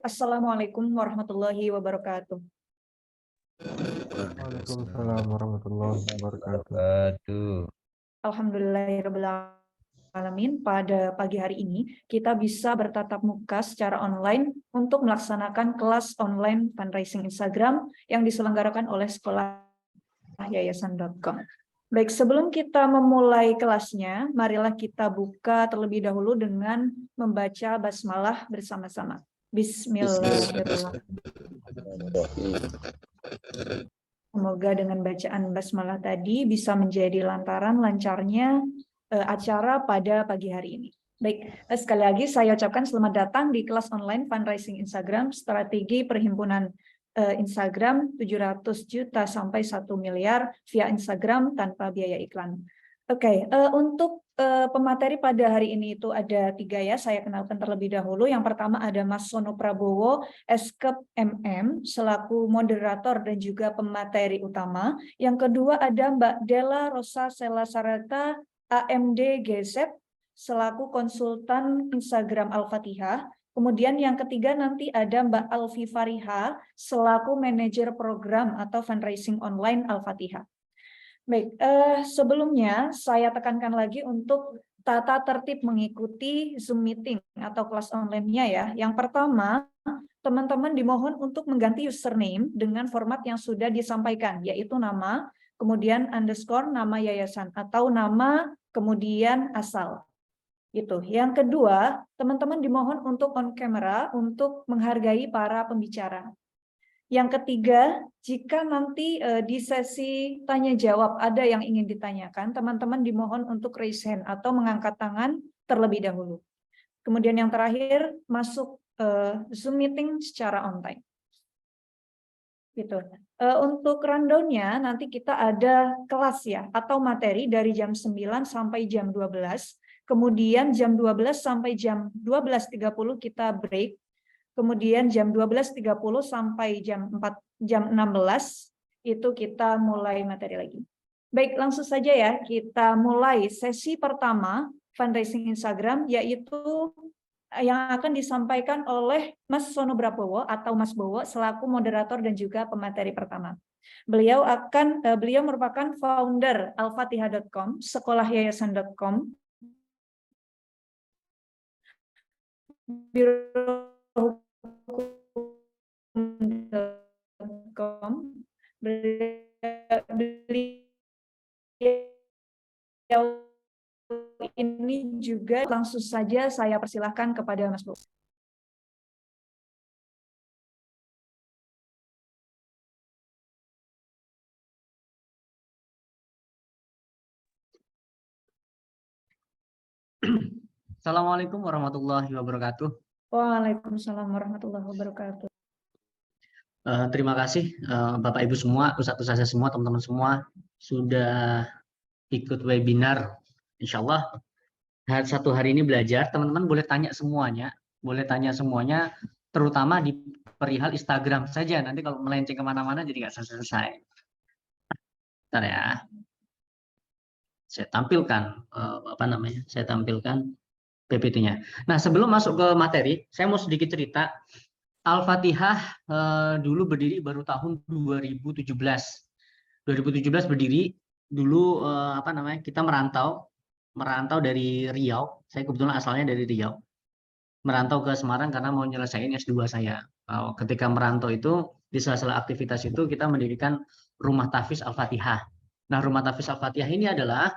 Assalamualaikum warahmatullahi wabarakatuh. Waalaikumsalam warahmatullahi wabarakatuh. Alhamdulillahirabbil alamin. Pada pagi hari ini kita bisa bertatap muka secara online untuk melaksanakan kelas online fundraising Instagram yang diselenggarakan oleh sekolah yayasan.com. Baik, sebelum kita memulai kelasnya, marilah kita buka terlebih dahulu dengan membaca basmalah bersama-sama. Bismillahirrahmanirrahim. Semoga dengan bacaan basmalah tadi bisa menjadi lantaran lancarnya acara pada pagi hari ini. Baik, sekali lagi saya ucapkan selamat datang di kelas online fundraising Instagram, strategi perhimpunan Instagram 700 juta sampai 1 miliar via Instagram tanpa biaya iklan. Oke, untuk pemateri pada hari ini itu ada 3 ya, saya kenalkan terlebih dahulu. Yang pertama ada Mas Sono Prabowo, Eskep MM, selaku moderator dan juga pemateri utama. Yang kedua ada Mbak Della Rosa Selasareta, AMD GZ, selaku konsultan Instagram Al-Fatihah. Kemudian yang ketiga nanti ada Mbak Alfi Fariha, selaku manajer program atau fundraising online Al-Fatihah. Baik, sebelumnya saya tekankan lagi untuk tata tertib mengikuti Zoom meeting atau kelas online-nya ya. Yang pertama, teman-teman dimohon untuk mengganti username dengan format yang sudah disampaikan, yaitu nama, kemudian underscore nama yayasan, atau nama, kemudian asal. Gitu. Yang kedua, teman-teman dimohon untuk on camera untuk menghargai para pembicara. Yang ketiga, jika nanti di sesi tanya jawab ada yang ingin ditanyakan, teman-teman dimohon untuk raise hand atau mengangkat tangan terlebih dahulu. Kemudian yang terakhir, masuk Zoom meeting secara online. Gitu. Untuk rundown-nya nanti kita ada kelas ya atau materi dari jam 9 sampai jam 12. Kemudian jam 12 sampai jam 12.30 kita break. Kemudian jam 12.30 sampai jam 16 itu kita mulai materi lagi. Baik, langsung saja ya kita mulai sesi pertama fundraising Instagram, yaitu yang akan disampaikan oleh Mas Sono Prabowo atau Mas Bowo selaku moderator dan juga pemateri pertama. Beliau merupakan founder alfatihah.com, sekolahyayasan.com, biro.com. Beliau ini juga langsung saja saya persilahkan kepada Mas Bowo. Assalamualaikum warahmatullahi wabarakatuh. Waalaikumsalam warahmatullahi wabarakatuh. Terima kasih Bapak Ibu semua, Ustadz semua, teman-teman semua sudah ikut webinar. Insya Allah satu hari ini belajar. Teman-teman boleh tanya semuanya, terutama di perihal Instagram saja. Nanti kalau melenceng kemana-mana jadi nggak selesai. Bentar ya. Saya tampilkan Saya tampilkan PPT-nya. Nah, sebelum masuk ke materi, saya mau sedikit cerita. Al-Fatihah dulu berdiri baru tahun 2017. 2017 berdiri. Dulu kita merantau dari Riau. Saya kebetulan asalnya dari Riau. Merantau ke Semarang karena mau nyelesain S2 saya. Ketika merantau itu, di sela-sela aktivitas itu kita mendirikan Rumah Tahfiz Al-Fatihah. Nah, Rumah Tahfiz Al-Fatihah ini adalah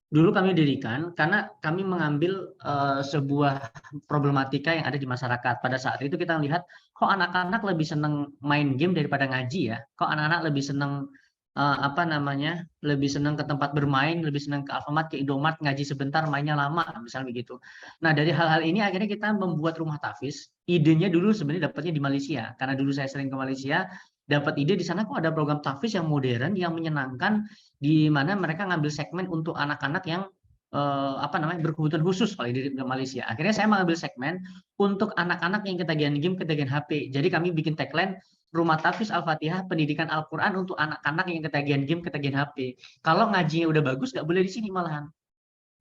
dulu kami dirikan karena kami mengambil sebuah problematika yang ada di masyarakat. Pada saat itu kita lihat kok anak-anak lebih senang main game daripada ngaji ya. Kok anak-anak lebih senang lebih senang ke tempat bermain, lebih senang ke Alfamart, ke Indomart, ngaji sebentar, mainnya lama, misalnya begitu. Nah, dari hal-hal ini akhirnya kita membuat rumah tahfiz. Idenya dulu sebenarnya dapatnya di Malaysia, karena dulu saya sering ke Malaysia, dapat ide di sana kok ada program tahfiz yang modern, yang menyenangkan, di mana mereka ngambil segmen untuk anak-anak yang berkebutuhan khusus kalau di Malaysia. Akhirnya saya mengambil segmen untuk anak-anak yang ketagihan game, ketagihan HP. Jadi kami bikin tagline Rumah Tahfiz Al-Fatihah, pendidikan Al-Quran untuk anak-anak yang ketagihan game, ketagihan HP. Kalau ngajinya udah bagus, nggak boleh di sini malahan.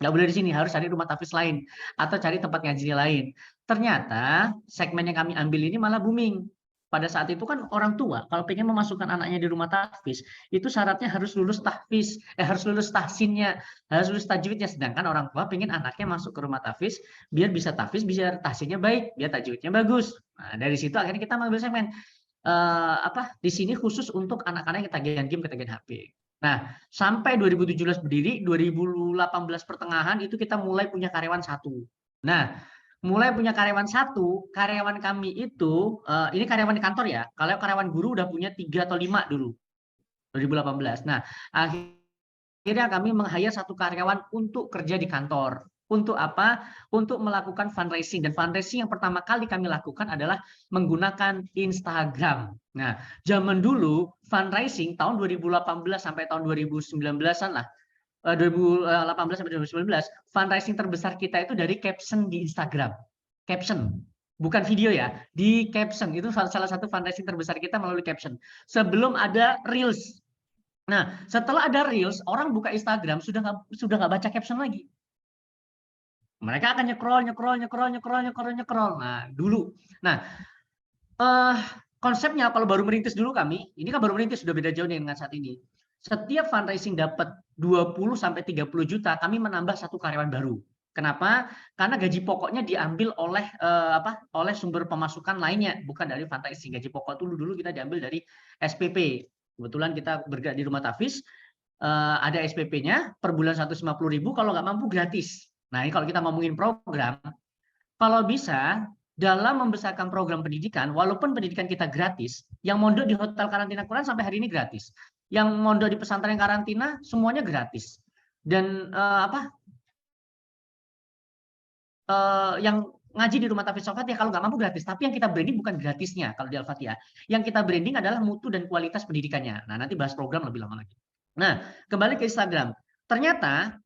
Nggak boleh di sini, harus cari rumah tahfiz lain atau cari tempat ngaji lain. ternyata segmen yang kami ambil ini malah booming. Pada saat itu kan orang tua kalau pengen memasukkan anaknya di rumah tahfiz itu syaratnya harus lulus tahfiz, harus lulus tahsinnya, harus lulus tajwidnya. Sedangkan orang tua pengen anaknya masuk ke rumah tahfiz biar bisa tahfiz, biar tahsinnya baik, biar tajwidnya bagus. Nah, dari situ akhirnya kita mengambil segmen di sini khusus untuk anak-anak yang ketagihan game, ketagihan HP. Nah, sampai 2017 berdiri, 2018 pertengahan itu kita mulai punya karyawan 1. Nah, mulai punya karyawan 1, karyawan kami itu, ini karyawan di kantor ya, kalau karyawan guru udah punya 3 atau 5 dulu, 2018. Nah, akhirnya kami meng-hire 1 karyawan untuk kerja di kantor. Untuk apa? Untuk melakukan fundraising. Dan fundraising yang pertama kali kami lakukan adalah menggunakan Instagram. Nah, zaman dulu fundraising tahun 2018 sampai tahun 2019-an lah, 2018 sampai 2019, fundraising terbesar kita itu dari caption di Instagram. Caption, bukan video ya, di caption. Itu salah satu fundraising terbesar kita melalui caption. Sebelum ada Reels. Nah, setelah ada Reels, orang buka Instagram sudah nggak baca caption lagi. Mereka akan nyekrol. Nah, dulu. Nah, konsepnya kalau baru merintis dulu kami, ini kan baru merintis, sudah beda jauh dengan saat ini. Setiap fundraising dapat 20 sampai 30 juta, kami menambah 1 karyawan baru. Kenapa? Karena gaji pokoknya diambil oleh oleh sumber pemasukan lainnya, bukan dari fundraising. Gaji pokok dulu kita diambil dari SPP. Kebetulan kita bergerak di rumah tahfiz, ada SPP-nya per bulan 150.000, kalau nggak mampu gratis. Nah, ini kalau kita ngomongin program, kalau bisa dalam membesarkan program pendidikan, walaupun pendidikan kita gratis, yang mondok di Hotel Karantina Quran sampai hari ini gratis. Yang mondok di pesantren karantina semuanya gratis. Dan yang ngaji di rumah tahfiz Al-Fatihah kalau nggak mampu gratis, tapi yang kita branding bukan gratisnya kalau di Al-Fatihah. Yang kita branding adalah mutu dan kualitas pendidikannya. Nah, nanti bahas program lebih lama lagi. Nah, kembali ke Instagram. Ternyata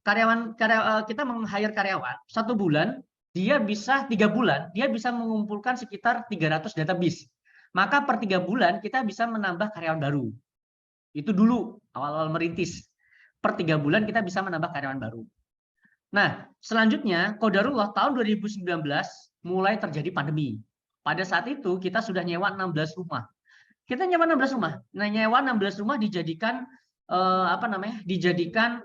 kita meng-hire karyawan 1 bulan, dia bisa 3 bulan, dia bisa mengumpulkan sekitar 300 database. Maka per 3 bulan kita bisa menambah karyawan baru. Itu dulu awal-awal merintis. Per 3 bulan kita bisa menambah karyawan baru. Nah, selanjutnya qadarullah tahun 2019 mulai terjadi pandemi. Pada saat itu kita sudah nyewa 16 rumah. Kita nyewa 16 rumah. Nah, nyewa 16 rumah dijadikan dijadikan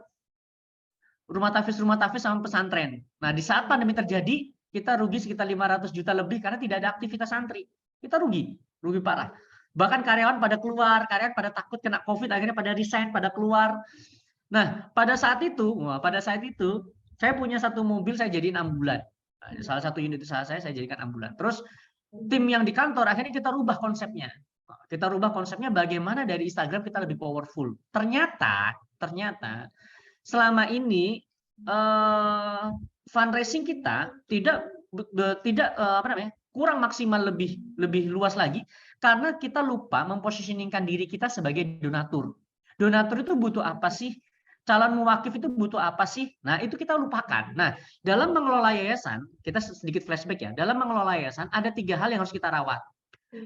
rumah tahfiz sama pesantren. Nah, di saat pandemi terjadi, kita rugi sekitar 500 juta lebih karena tidak ada aktivitas santri. Kita rugi parah. Bahkan karyawan pada keluar, karyawan pada takut kena COVID, akhirnya pada resign, pada keluar. Nah, pada saat itu saya punya 1 mobil, saya jadi 6 bulan. Salah satu unit usaha saya jadikan 6 bulan. Terus tim yang di kantor akhirnya kita rubah konsepnya. Kita rubah konsepnya bagaimana dari Instagram kita lebih powerful. Ternyata selama ini fundraising kita tidak kurang maksimal lebih luas lagi karena kita lupa mempositioningkan diri kita sebagai donatur. Donatur itu butuh apa sih? Calon muwakif itu butuh apa sih? Nah, itu kita lupakan. Nah, dalam mengelola yayasan, kita sedikit flashback ya. Dalam mengelola yayasan ada 3 hal yang harus kita rawat.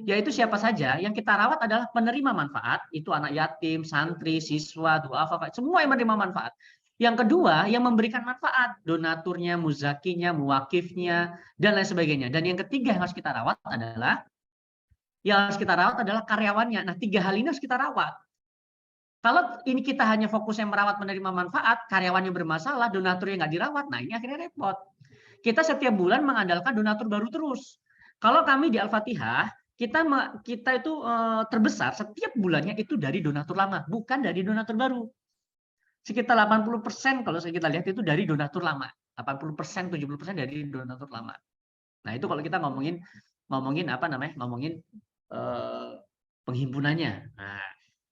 Yaitu siapa saja? Yang kita rawat adalah penerima manfaat, itu anak yatim, santri, siswa, duafa, semua yang menerima manfaat. Yang kedua, yang memberikan manfaat, donaturnya, muzakinya, muwakifnya, dan lain sebagainya. Dan yang ketiga yang harus kita rawat adalah karyawannya. Nah, 3 hal ini harus kita rawat. Kalau ini kita hanya fokusnya merawat penerima manfaat, karyawannya bermasalah, donaturnya nggak dirawat, nah ini akhirnya repot. Kita setiap bulan mengandalkan donatur baru terus. Kalau kami di Al-Fatihah, kita itu terbesar setiap bulannya itu dari donatur lama, bukan dari donatur baru. Sekitar 80% kalau kita lihat itu dari donatur lama. 80%, 70% dari donatur lama. Nah, itu kalau kita ngomongin penghimpunannya.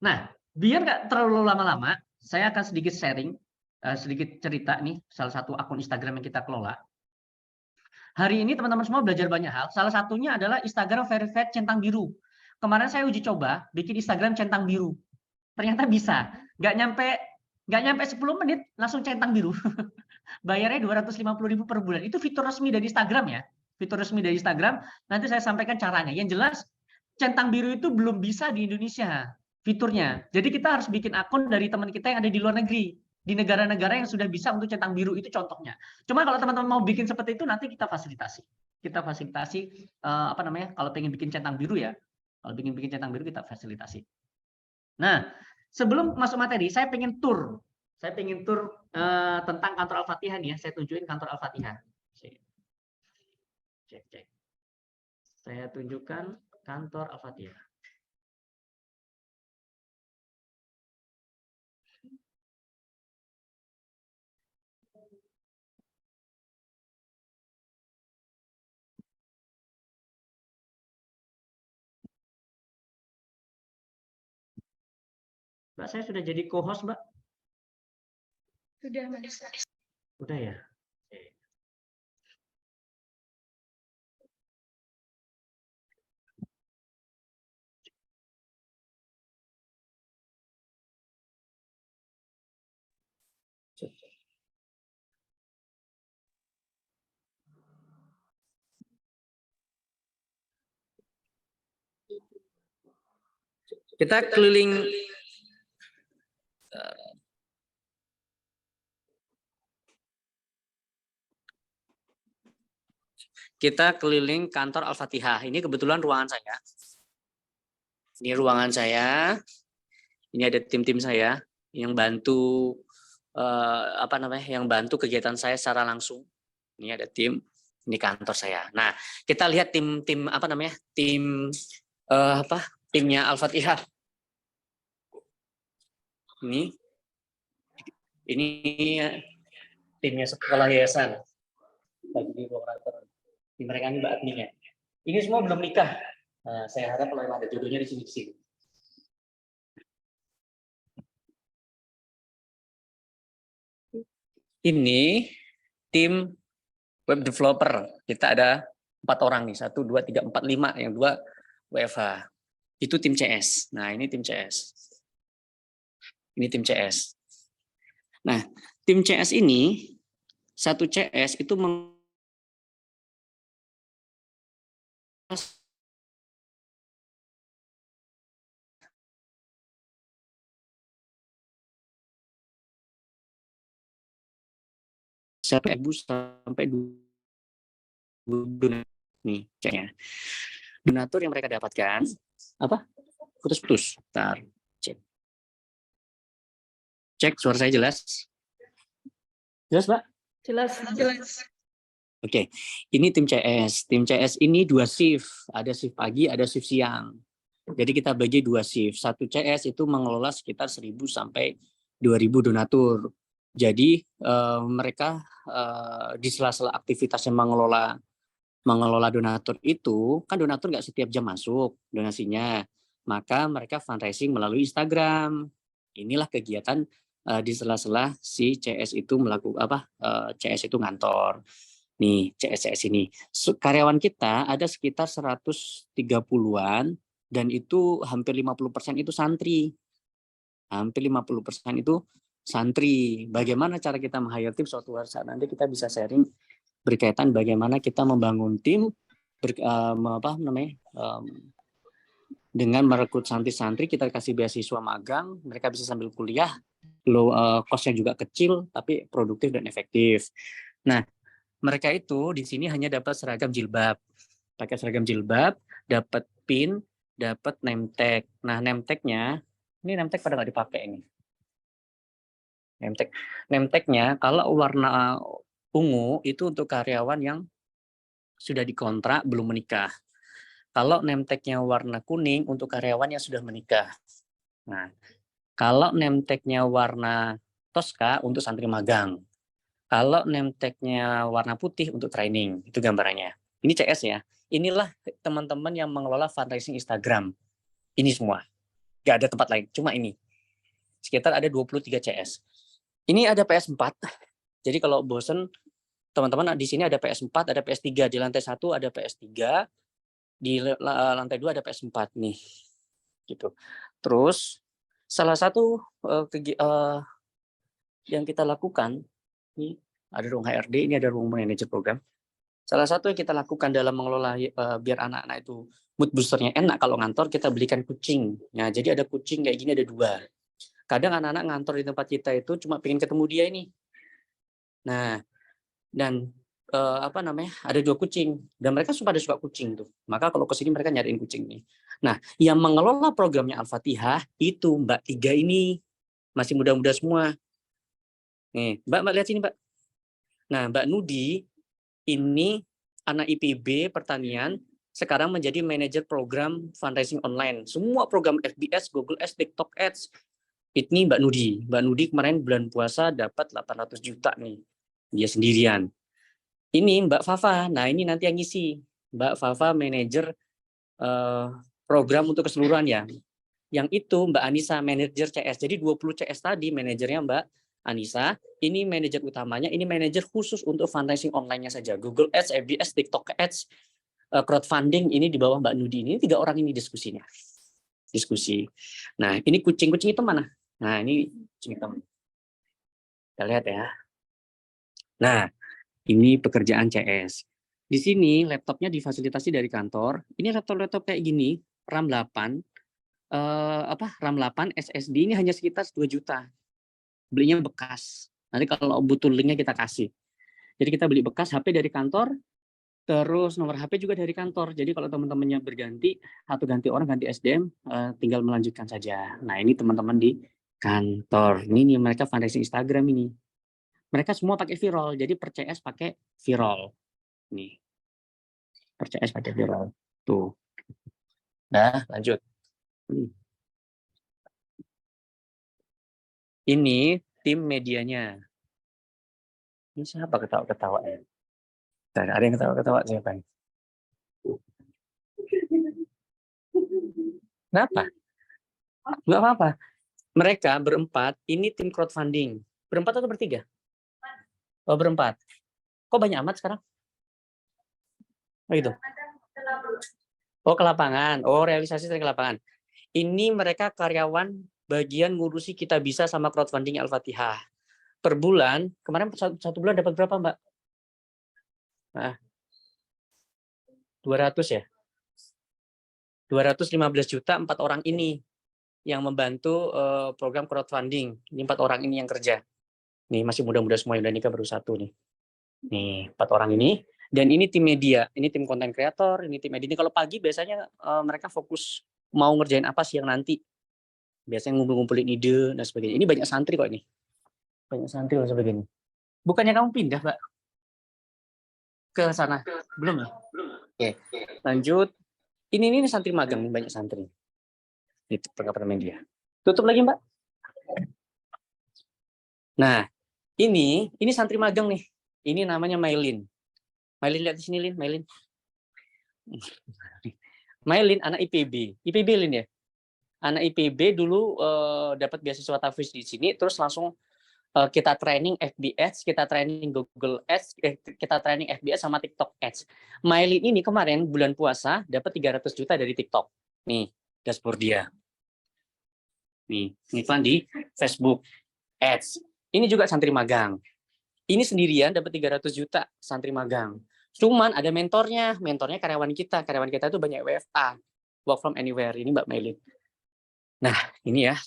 Nah, biar nggak terlalu lama-lama, saya akan sedikit sharing, sedikit cerita nih, salah satu akun Instagram yang kita kelola. Hari ini teman-teman semua belajar banyak hal. Salah satunya adalah Instagram verified centang biru. Kemarin saya uji coba bikin Instagram centang biru. Ternyata bisa. Nggak nyampe 10 menit langsung centang biru. Bayarnya 250.000 per bulan. Itu fitur resmi dari Instagram ya. Fitur resmi dari Instagram. Nanti saya sampaikan caranya. Yang jelas centang biru itu belum bisa di Indonesia fiturnya. Jadi kita harus bikin akun dari teman kita yang ada di luar negeri, di negara-negara yang sudah bisa untuk centang biru, itu contohnya. Cuma kalau teman-teman mau bikin seperti itu nanti kita fasilitasi. kita fasilitasi apa namanya? Kalau pengen bikin centang biru ya. Kalau pengen bikin centang biru kita fasilitasi. Nah, sebelum masuk materi, saya pengen tur. Saya pengen tur tentang kantor Al-Fatihah nih ya. Saya tunjukin kantor Al-Fatihah. Cek. Saya tunjukkan kantor Al-Fatihah. Mbak, saya sudah jadi co-host, Mbak. Sudah, Mas. Udah ya? Kita keliling kantor Al-Fatihah. Ini kebetulan ruangan saya. Ini ruangan saya. Ini ada tim-tim saya yang bantu yang bantu kegiatan saya secara langsung. Ini ada tim, ini kantor saya. Nah, kita lihat timnya Al-Fatihah. Ini timnya sekolah yayasan. Bagi mereka ini Mbak adminnya. Ini semua belum nikah. Nah, saya harap kalau ada jodohnya di sini. Ini tim web developer. Kita ada 4 orang nih. 1, 2, 3, 4, 5. Yang 2 WFH. Itu tim CS. Nah, ini tim CS. Ini tim CS. Nah, tim CS ini, satu CS itu sampai 1.000 sampai 2 nih kayaknya. Donatur yang mereka dapatkan apa? Putus-putus. Bentar. Cek suara saya jelas? Jelas, Pak? Jelas. Oke. Ini tim CS. Tim CS ini 2 shift. Ada shift pagi, ada shift siang. Jadi kita bagi 2 shift. Satu CS itu mengelola sekitar 1.000 sampai 2.000 donatur. Jadi mereka di sela-sela aktivitasnya mengelola donatur itu, kan donatur nggak setiap jam masuk donasinya, maka mereka fundraising melalui Instagram. Inilah kegiatan di sela-sela si CS itu CS itu ngantor. Nih CS ini karyawan kita ada sekitar 130-an dan itu hampir 50% itu santri. Hampir 50% itu santri. Bagaimana cara kita meng-hire tim? Suatu saat nanti kita bisa sharing berkaitan bagaimana kita membangun tim dengan merekrut santri-santri, kita kasih beasiswa magang, mereka bisa sambil kuliah, cost-nya juga kecil tapi produktif dan efektif. Nah, mereka itu di sini hanya dapat seragam jilbab. Pakai seragam jilbab, dapat pin, dapat name tag. Nah, name tag-nya ini name tag pada nggak dipakai ini. Name tag-nya kalau warna ungu itu untuk karyawan yang sudah dikontrak belum menikah. Kalau name tag-nya warna kuning untuk karyawan yang sudah menikah. Nah, kalau name tag-nya warna toska untuk santri magang. Kalau name tag-nya warna putih untuk training. Itu gambarannya. Ini CS ya. Inilah teman-teman yang mengelola fundraising Instagram. Ini semua. Nggak ada tempat lain, cuma ini. Sekitar ada 23 CS. Ini ada PS4. Jadi kalau bosen, teman-teman di sini ada PS4, ada PS3. Di lantai 1 ada PS3, di lantai 2 ada PS4 nih. Gitu. Terus salah satu yang kita lakukan, ini ada ruang HRD, ini ada ruang manajer program. Salah satu yang kita lakukan dalam mengelola biar anak-anak itu mood boosternya enak kalau ngantor, kita belikan kucing. Nah, jadi ada kucing kayak gini ada 2. Kadang anak-anak ngantor di tempat kita itu cuma pengen ketemu dia ini. Nah, dan apa namanya, ada 2 kucing dan mereka pada suka kucing tuh. Maka kalau ke sini mereka nyariin kucing nih. Nah, yang mengelola programnya Al-Fatihah itu Mbak 3 ini, masih muda-muda semua. Nih, Mbak lihat sini, Mbak. Nah, Mbak Nudi ini anak IPB pertanian, sekarang menjadi manajer program fundraising online. Semua program FBS, Google Ads, TikTok Ads. Ini Mbak Nudi. Mbak Nudi kemarin bulan puasa dapat 800 juta nih. Dia sendirian. Ini Mbak Fafa. Nah, ini nanti yang ngisi. Mbak Fafa manajer program untuk keseluruhan ya. Yang itu Mbak Anissa manajer CS. Jadi 20 CS tadi manajernya Mbak Anissa, ini manajer utamanya, ini manajer khusus untuk fundraising online-nya saja. Google Ads, FBS, TikTok Ads, crowdfunding ini di bawah Mbak Nudi. Ini 3 orang ini diskusinya. Diskusi. Nah, ini kucing-kucing itu mana? Nah, ini kucing hitam. Kita lihat ya. Nah, ini pekerjaan CS. Di sini laptopnya difasilitasi dari kantor. Ini laptop-laptop kayak gini, RAM 8, RAM 8 SSD ini hanya sekitar 2 juta. Belinya bekas. Nanti kalau butuh linknya kita kasih. Jadi kita beli bekas HP dari kantor, terus nomor HP juga dari kantor. Jadi kalau teman-temannya berganti atau ganti orang, ganti SDM, tinggal melanjutkan saja. Nah, ini teman-teman di kantor. Ini nih mereka fundraising Instagram ini. Mereka semua pakai viral. Jadi per CS pakai viral. Nih. Per CS pakai viral. Tuh. Nah, lanjut. Ini tim medianya. Ini siapa ketawa-ketawa ya? Ada yang ketawa-ketawa siapa ini? Kenapa? Nggak apa-apa. Mereka berempat, ini tim crowdfunding. Berempat atau bertiga? Oh, berempat. Kok banyak amat sekarang? Oh, gitu. Oh, ke lapangan. Oh, realisasi dari ke lapangan. Ini mereka karyawan bagian ngurusi Kita Bisa sama crowdfunding Al-Fatihah. Per bulan, kemarin satu bulan dapat berapa, Mbak? Nah, 200 ya? 215 juta 4 orang ini yang membantu program crowdfunding. Ini 4 orang ini yang kerja. Nih, masih muda-muda semua, yang udah nikah baru 1 nih. Nih, 4 orang ini. Dan ini tim media, ini tim konten kreator, ini tim editing. Kalau pagi biasanya mereka fokus mau ngerjain apa siang nanti. Biasanya ngumpul-ngumpulin ide dan sebagainya. Ini banyak santri kok ini. Banyak santri dan sebagainya. Bukannya kamu pindah, Mbak? Ke sana? Belum ya? Oke. Lanjut. Ini santri magang, banyak santri. Itu perkapalan media. Tutup lagi, Mbak. Nah, ini santri magang nih. Ini namanya Mailin. Mailin, lihat di sini, Lin. Mailin. Mailin anak IPB. IPB, Lin ya? Anak IPB dulu dapat beasiswa Tafis di sini, terus langsung kita training FBS, kita training Google Ads, kita training FBS sama TikTok Ads. Mailin ini kemarin bulan puasa dapat 300 juta dari TikTok. Nih, dashboard dia. Nih, iklan di Facebook Ads. Ini juga santri magang. Ini sendirian dapat 300 juta santri magang. Cuman ada mentornya karyawan kita. Karyawan kita itu banyak WFA, work from anywhere. Ini Mbak Mailin. Nah, ini ya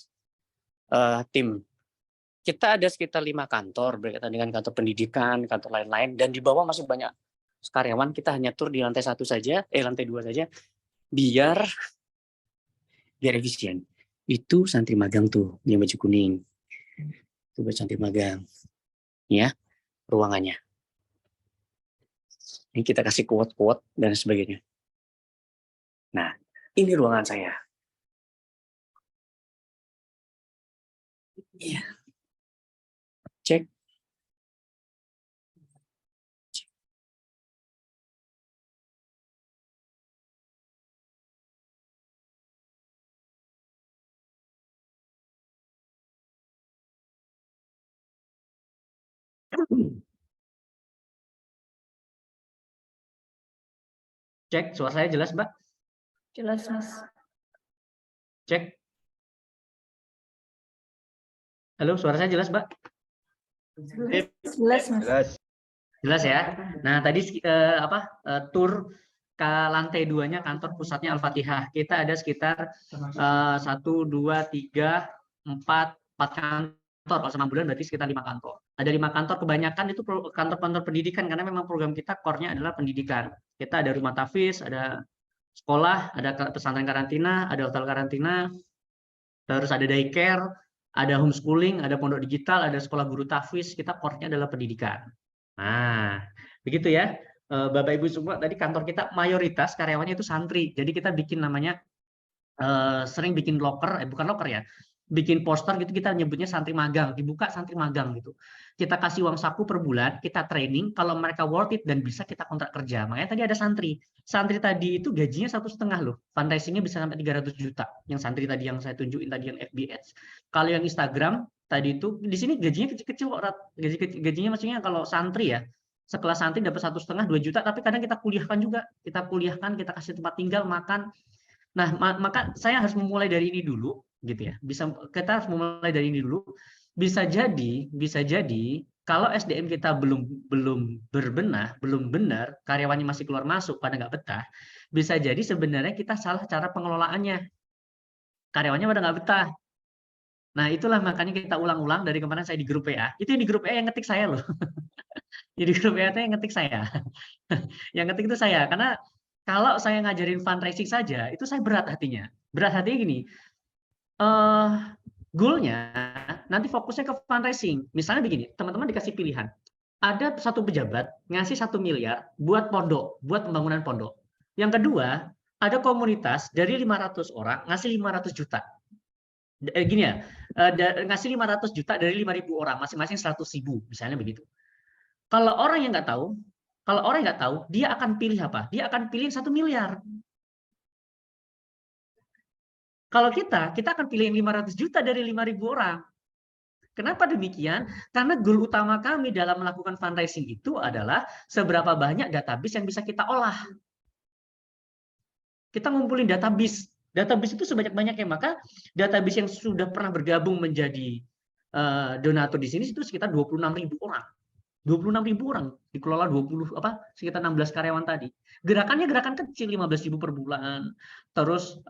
tim. Kita ada sekitar 5 kantor berkaitan dengan kantor pendidikan, kantor lain-lain, dan di bawah masih banyak karyawan. Kita hanya tur di lantai 1 saja, lantai 2 saja, biar efisien. Itu santri magang tuh, yang baju kuning. Itu buat santri magang. Ya, ruangannya. Ini kita kasih quote-quote dan sebagainya. Nah, ini ruangan saya. Iya. Cek. Cek, suara saya jelas, Mbak? Jelas, Mas. Cek. Halo, suara saya jelas, Mbak? Jelas, Mas. Jelas ya. Nah, tadi tur ke lantai 2-nya kantor pusatnya Al-Fatihah. Kita ada sekitar 1, 2, 3, 4 kantor. Kalau sama bulan berarti sekitar 5 kantor. Ada 5 kantor, kebanyakan itu kantor-kantor pendidikan karena memang program kita core-nya adalah pendidikan. Kita ada rumah tahfiz, ada sekolah, ada pesantren karantina, ada hotel karantina, terus ada daycare, ada homeschooling, ada pondok digital, ada sekolah guru tahfiz. Kita core-nya adalah pendidikan. Nah, begitu ya. Bapak Ibu semua, tadi kantor kita mayoritas karyawannya itu santri. Jadi kita bikin namanya sering bikin loker, bukan loker ya, bikin poster gitu, kita nyebutnya santri magang, dibuka santri magang gitu. Kita kasih uang saku per bulan, kita training, kalau mereka worth it dan bisa kita kontrak kerja. Makanya tadi ada santri. Santri tadi itu gajinya 1,5 loh, fundraisingnya bisa sampai 300 juta. Yang santri tadi yang saya tunjukin tadi yang FB Ads. Kalau yang Instagram tadi itu di sini gajinya kecil-kecil kok, gajinya maksudnya kalau santri ya, sekelas santri dapat 1,5 2 juta, tapi kadang kita kuliahkan juga, kita kasih tempat tinggal, makan. Nah, maka saya harus memulai dari ini dulu, gitu ya. Kita harus memulai dari ini dulu. Bisa jadi kalau SDM kita belum berbenah, belum benar, karyawannya masih keluar masuk pada nggak betah, bisa jadi sebenarnya kita salah cara pengelolaannya. Karyawannya pada nggak betah. Nah, itulah makanya kita ulang-ulang dari kemarin saya di grup PA. Itu di grup PA yang ngetik saya loh. Jadi grup PA itu yang ngetik saya. Yang ngetik itu saya, karena kalau saya ngajarin fundraising saja, itu saya berat hatinya. Berat hatinya gini, goal-nya nanti fokusnya ke fundraising. Misalnya begini, teman-teman dikasih pilihan. Ada satu pejabat ngasih 1 miliar buat pondok, buat pembangunan pondok. Yang kedua, ada komunitas dari 500 orang ngasih 500 juta. Gini ya, ngasih 500 juta dari 5.000 orang, masing-masing 100.000, misalnya begitu. Kalau orang yang nggak tahu, dia akan pilih apa? Dia akan pilih 1 miliar. Kalau kita akan pilih 500 juta dari 5.000 orang. Kenapa demikian? Karena goal utama kami dalam melakukan fundraising itu adalah seberapa banyak database yang bisa kita olah. Kita ngumpulin database. Database itu sebanyak-banyaknya. Maka database yang sudah pernah bergabung menjadi donatur di sini itu sekitar 26.000 orang. 26.000 orang dikelola sekitar 16 karyawan tadi. Gerakannya gerakan kecil, 15.000 per bulan. Terus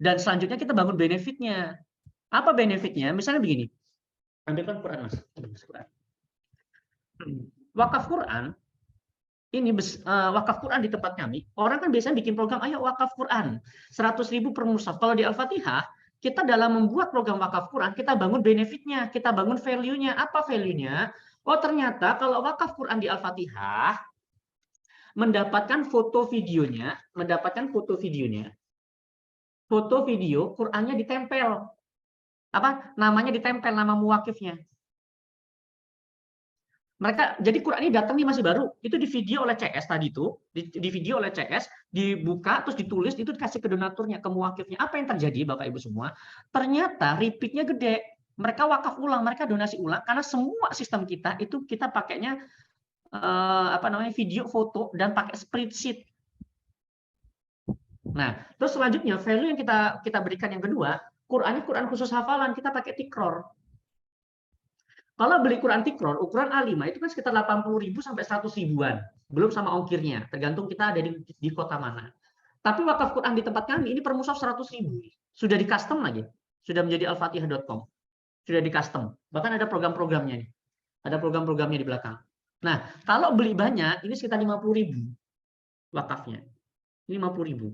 dan selanjutnya kita bangun benefitnya. Apa benefitnya? Misalnya begini. Ambilkan Quran, Mas. Wakaf Quran ini wakaf Quran di tempat kami, orang kan biasanya bikin program, ayo wakaf Quran 100.000 per mushaf. Kalau di Al-Fatihah, kita dalam membuat program wakaf Quran, kita bangun benefitnya, kita bangun value-nya. Apa value-nya? Oh, ternyata kalau wakaf Quran di Al-Fatihah mendapatkan foto videonya, foto video Qurannya ditempel. Apa? Namanya ditempel, nama muwakifnya. Mereka, jadi Quran ini datangnya masih baru. Itu di video oleh CS tadi itu, di video oleh CS, dibuka, terus ditulis, itu dikasih ke donaturnya, ke muwakifnya. Apa yang terjadi, Bapak Ibu semua? Ternyata repeat-nya gede. Mereka wakaf ulang, mereka donasi ulang, karena semua sistem kita itu kita pakainya video, foto, dan pakai spreadsheet. Nah, terus selanjutnya value yang kita berikan yang kedua, Qurannya Quran khusus hafalan, kita pakai tikror. Kalau beli Quran tikror, ukuran A5 itu kan sekitar 80.000 sampai 100.000-an, belum sama ongkirnya, tergantung kita ada di kota mana. Tapi wakaf Quran di tempat kami ini per mushaf 100.000, sudah di custom lagi, sudah menjadi alfatihah.com, sudah di custom, bahkan ada program-programnya nih, ada program-programnya di belakang. Nah, kalau beli banyak, ini sekitar 50.000 wakafnya, 50.000.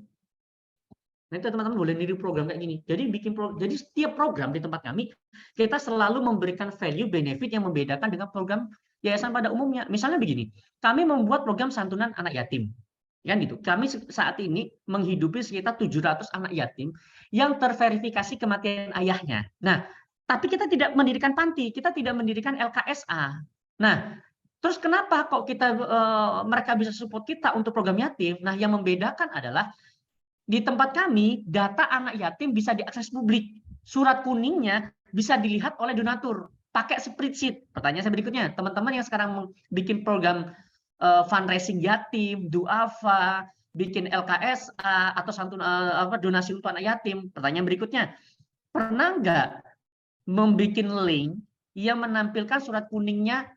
Nah, itu teman-teman boleh niru program kayak gini. Jadi setiap program di tempat kami kita selalu memberikan value benefit yang membedakan dengan program yayasan pada umumnya. Misalnya begini, kami membuat program santunan anak yatim. Kan gitu. Kami saat ini menghidupi sekitar 700 anak yatim yang terverifikasi kematian ayahnya. Nah, tapi kita tidak mendirikan panti, kita tidak mendirikan LKSA. Nah, terus kenapa kok mereka bisa support kita untuk program yatim? Nah, yang membedakan adalah di tempat kami, data anak yatim bisa diakses publik. Surat kuningnya bisa dilihat oleh donatur. Pakai spreadsheet. Pertanyaan saya berikutnya, teman-teman yang sekarang bikin program fundraising yatim, duafa, bikin LKSA, atau donasi untuk anak yatim. Pertanyaan berikutnya, pernah nggak membuat link yang menampilkan surat kuningnya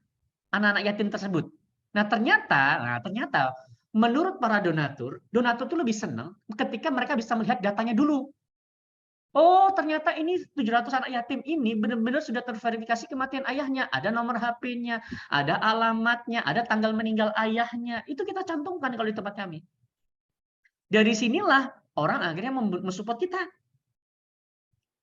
anak-anak yatim tersebut? Nah, ternyata menurut para donatur itu lebih senang ketika mereka bisa melihat datanya dulu. Oh, ternyata ini 700 anak yatim ini benar-benar sudah terverifikasi kematian ayahnya. Ada nomor HP-nya, ada alamatnya, ada tanggal meninggal ayahnya. Itu kita cantumkan kalau di tempat kami. Dari sinilah orang akhirnya mensupport kita.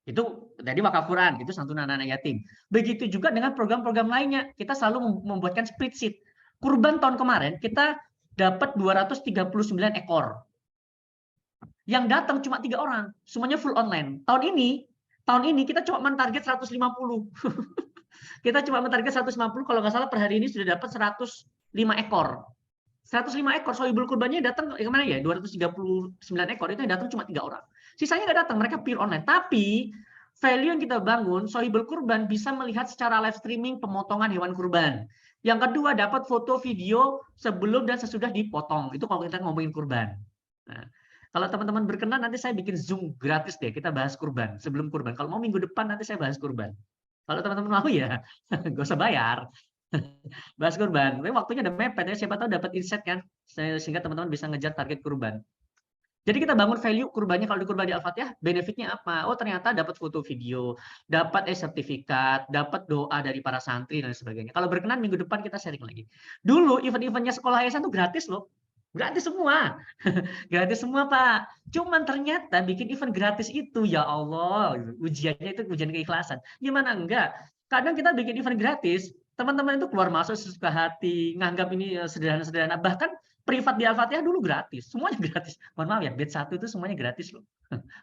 Itu tadi wakaf Quran, itu santunan anak yatim. Begitu juga dengan program-program lainnya. Kita selalu membuatkan spreadsheet. Kurban tahun kemarin kita dapat 239 ekor. Yang datang cuma 3 orang, semuanya full online. Tahun ini kita cuma mentarget 150. Kita cuma mentarget 150, kalau nggak salah per hari ini sudah dapat 105 ekor. 105 ekor, sohibul kurbannya datang kemana ya? 239 ekor, itu yang datang cuma 3 orang. Sisanya nggak datang, mereka pure online. Tapi value yang kita bangun, sohibul kurban bisa melihat secara live streaming pemotongan hewan kurban. Yang kedua, dapat foto video sebelum dan sesudah dipotong. Itu kalau kita ngomongin kurban. Nah, kalau teman-teman berkenan, nanti saya bikin Zoom gratis deh, kita bahas kurban, sebelum kurban. Kalau mau minggu depan, nanti saya bahas kurban. Kalau teman-teman mau ya, nggak usah bayar. Bahas kurban. Tapi waktunya udah mepet ya, siapa tahu dapat insight kan, sehingga teman-teman bisa ngejar target kurban. Jadi kita bangun value kurbannya, kalau di kurban di Al-Fatihah, benefitnya apa? Oh ternyata dapat foto video, dapat sertifikat, dapat doa dari para santri, dan sebagainya. Kalau berkenan, minggu depan kita sharing lagi. Dulu event-eventnya sekolah yayasan itu gratis loh. Gratis semua. Gratis semua, Pak. Cuman ternyata bikin event gratis itu, ya Allah, ujiannya itu ujian keikhlasan. Gimana enggak? Kadang kita bikin event gratis, teman-teman itu keluar masuk sesuka hati, nganggap ini sederhana-sederhana. Bahkan privat di Al-Fatihah dulu gratis, semuanya gratis. Mohon maaf ya, batch 1 itu semuanya gratis loh.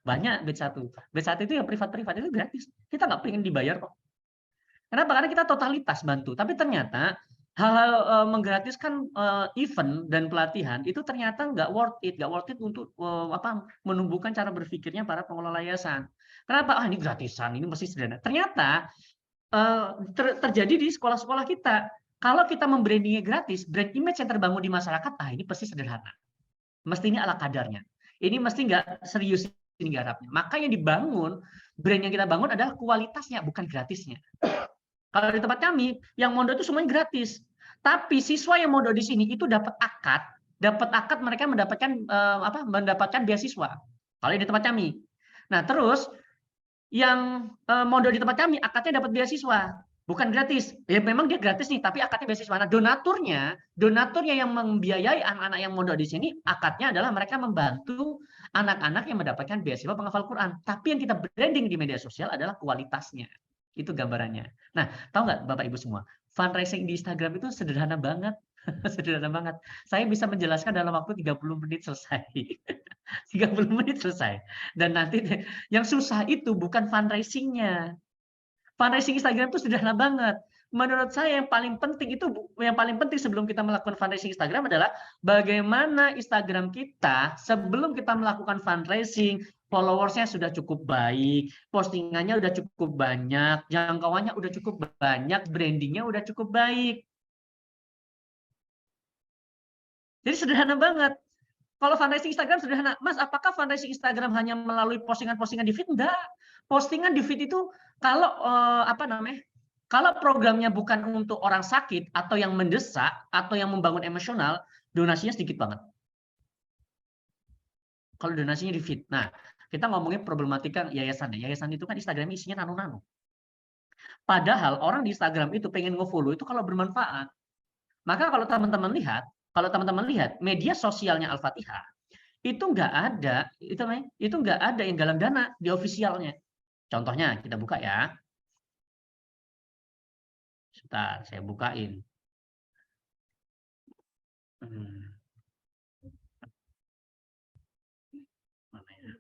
Banyak batch 1. Batch 1 itu yang privat-privat itu gratis. Kita nggak pengen dibayar kok. Kenapa? Karena kita totalitas bantu. Tapi ternyata hal-hal menggratiskan event dan pelatihan itu ternyata nggak worth it untuk menumbuhkan cara berpikirnya para pengelola yayasan. Kenapa? Ini gratisan, ini mesti sederhana. Ternyata terjadi di sekolah-sekolah kita. Kalau kita membrandingnya gratis, brand image yang terbangun di masyarakat, ini pasti sederhana. Mesti ini ala kadarnya. Ini mesti nggak serius ini garapnya. Maka yang dibangun, brand yang kita bangun adalah kualitasnya, bukan gratisnya. Kalau di tempat kami, yang mondok itu semuanya gratis. Tapi siswa yang mondok di sini itu dapat akad mereka mendapatkan beasiswa. Kalau di tempat kami. Nah, terus yang mondok di tempat kami akadnya dapat beasiswa, bukan gratis. Ya memang dia gratis nih, tapi akadnya beasiswa. Nah, donaturnya yang membiayai anak-anak yang mondok di sini, akadnya adalah mereka membantu anak-anak yang mendapatkan beasiswa penghafal Quran. Tapi yang kita branding di media sosial adalah kualitasnya. Itu gambarannya. Nah, tahu nggak Bapak Ibu semua, fundraising di Instagram itu sederhana banget. Sederhana banget. Saya bisa menjelaskan dalam waktu 30 menit selesai. 30 menit selesai. Dan nanti yang susah itu bukan fundraisingnya. Fundraising Instagram itu sederhana banget. Menurut saya yang paling penting sebelum kita melakukan fundraising Instagram adalah bagaimana Instagram kita sebelum kita melakukan fundraising, followersnya sudah cukup baik, postingannya udah cukup banyak, jangkauannya udah cukup banyak, brandingnya udah cukup baik. Jadi sederhana banget. Kalau fundraising Instagram sederhana, Mas, apakah fundraising Instagram hanya melalui postingan-postingan di feed? Enggak. Postingan di feed itu kalau kalau programnya bukan untuk orang sakit atau yang mendesak atau yang membangun emosional, donasinya sedikit banget. Kalau donasinya di feed. Nah, kita ngomongin problematika yayasan. Yayasan itu kan Instagram isinya nano-nano. Padahal orang di Instagram itu pengen nge-follow itu kalau bermanfaat. Maka kalau teman-teman lihat media sosialnya Al-Fatihah itu nggak ada yang galang dana di officialnya. Contohnya kita buka ya. Sebentar, saya bukain. Mana ya?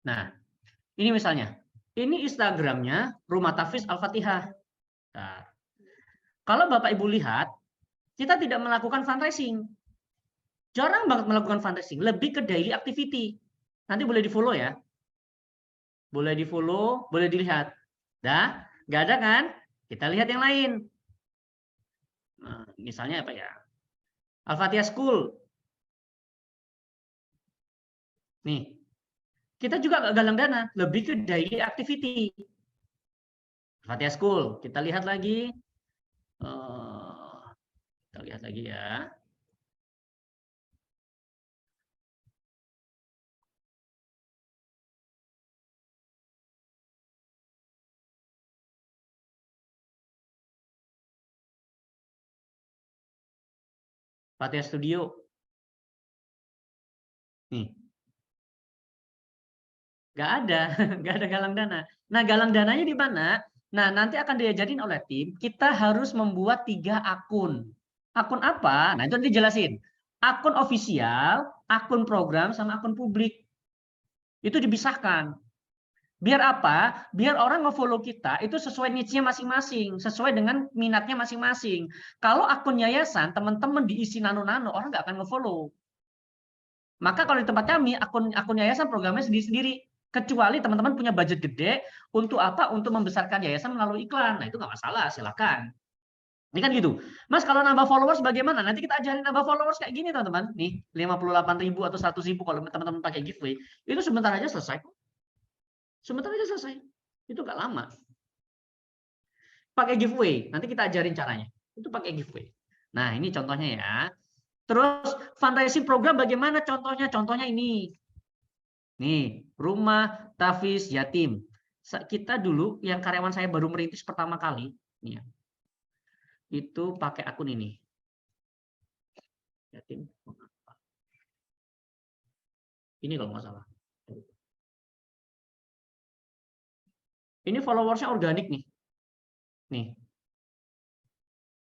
Nah, ini misalnya, ini Instagramnya Rumah Tahfiz Al-Fatihah. Nah, kalau Bapak Ibu lihat, kita tidak melakukan fundraising. Jarang banget melakukan fundraising, lebih ke daily activity. Nanti boleh di-follow ya. Boleh di-follow, boleh dilihat. Dah, nggak ada kan? Kita lihat yang lain. Nah, misalnya apa ya? Al-Fatihah School. Nih, kita juga nggak galang dana, lebih ke daily activity. Al-Fatihah School. Kita lihat lagi. Kita lihat lagi ya. Fatihah Studio. Nih. Nggak ada, nggak ada galang dana. Nah, galang dananya di mana? Nah, nanti akan diajarin oleh tim, kita harus membuat 3 akun. Akun apa? Nah, itu nanti dijelasin. Akun ofisial, akun program, sama akun publik. Itu dipisahkan. Biar apa? Biar orang nge-follow kita itu sesuai niche-nya masing-masing, sesuai dengan minatnya masing-masing. Kalau akun yayasan, teman-teman diisi nano-nano, orang nggak akan nge-follow. Maka kalau di tempat kami, akun yayasan programnya sendiri-sendiri. Kecuali teman-teman punya budget gede, untuk apa? Untuk membesarkan yayasan melalui iklan. Nah, itu nggak masalah, silakan. Ini kan gitu. Mas, kalau nambah followers bagaimana? Nanti kita ajarin nambah followers kayak gini, teman-teman. Nih, 58.000 atau 100.000 kalau teman-teman pakai giveaway. Itu sebentar aja selesai. Sebentar aja selesai. Itu nggak lama. Pakai giveaway. Nanti kita ajarin caranya. Itu pakai giveaway. Nah, ini contohnya ya. Terus fundraising program bagaimana contohnya? Contohnya ini. Nih, rumah Tafiz Yatim. Kita dulu yang karyawan saya baru merintis pertama kali, nih ya, itu pakai akun ini. Yatim. Ini kalau nggak salah. Ini followersnya organik nih. Nih.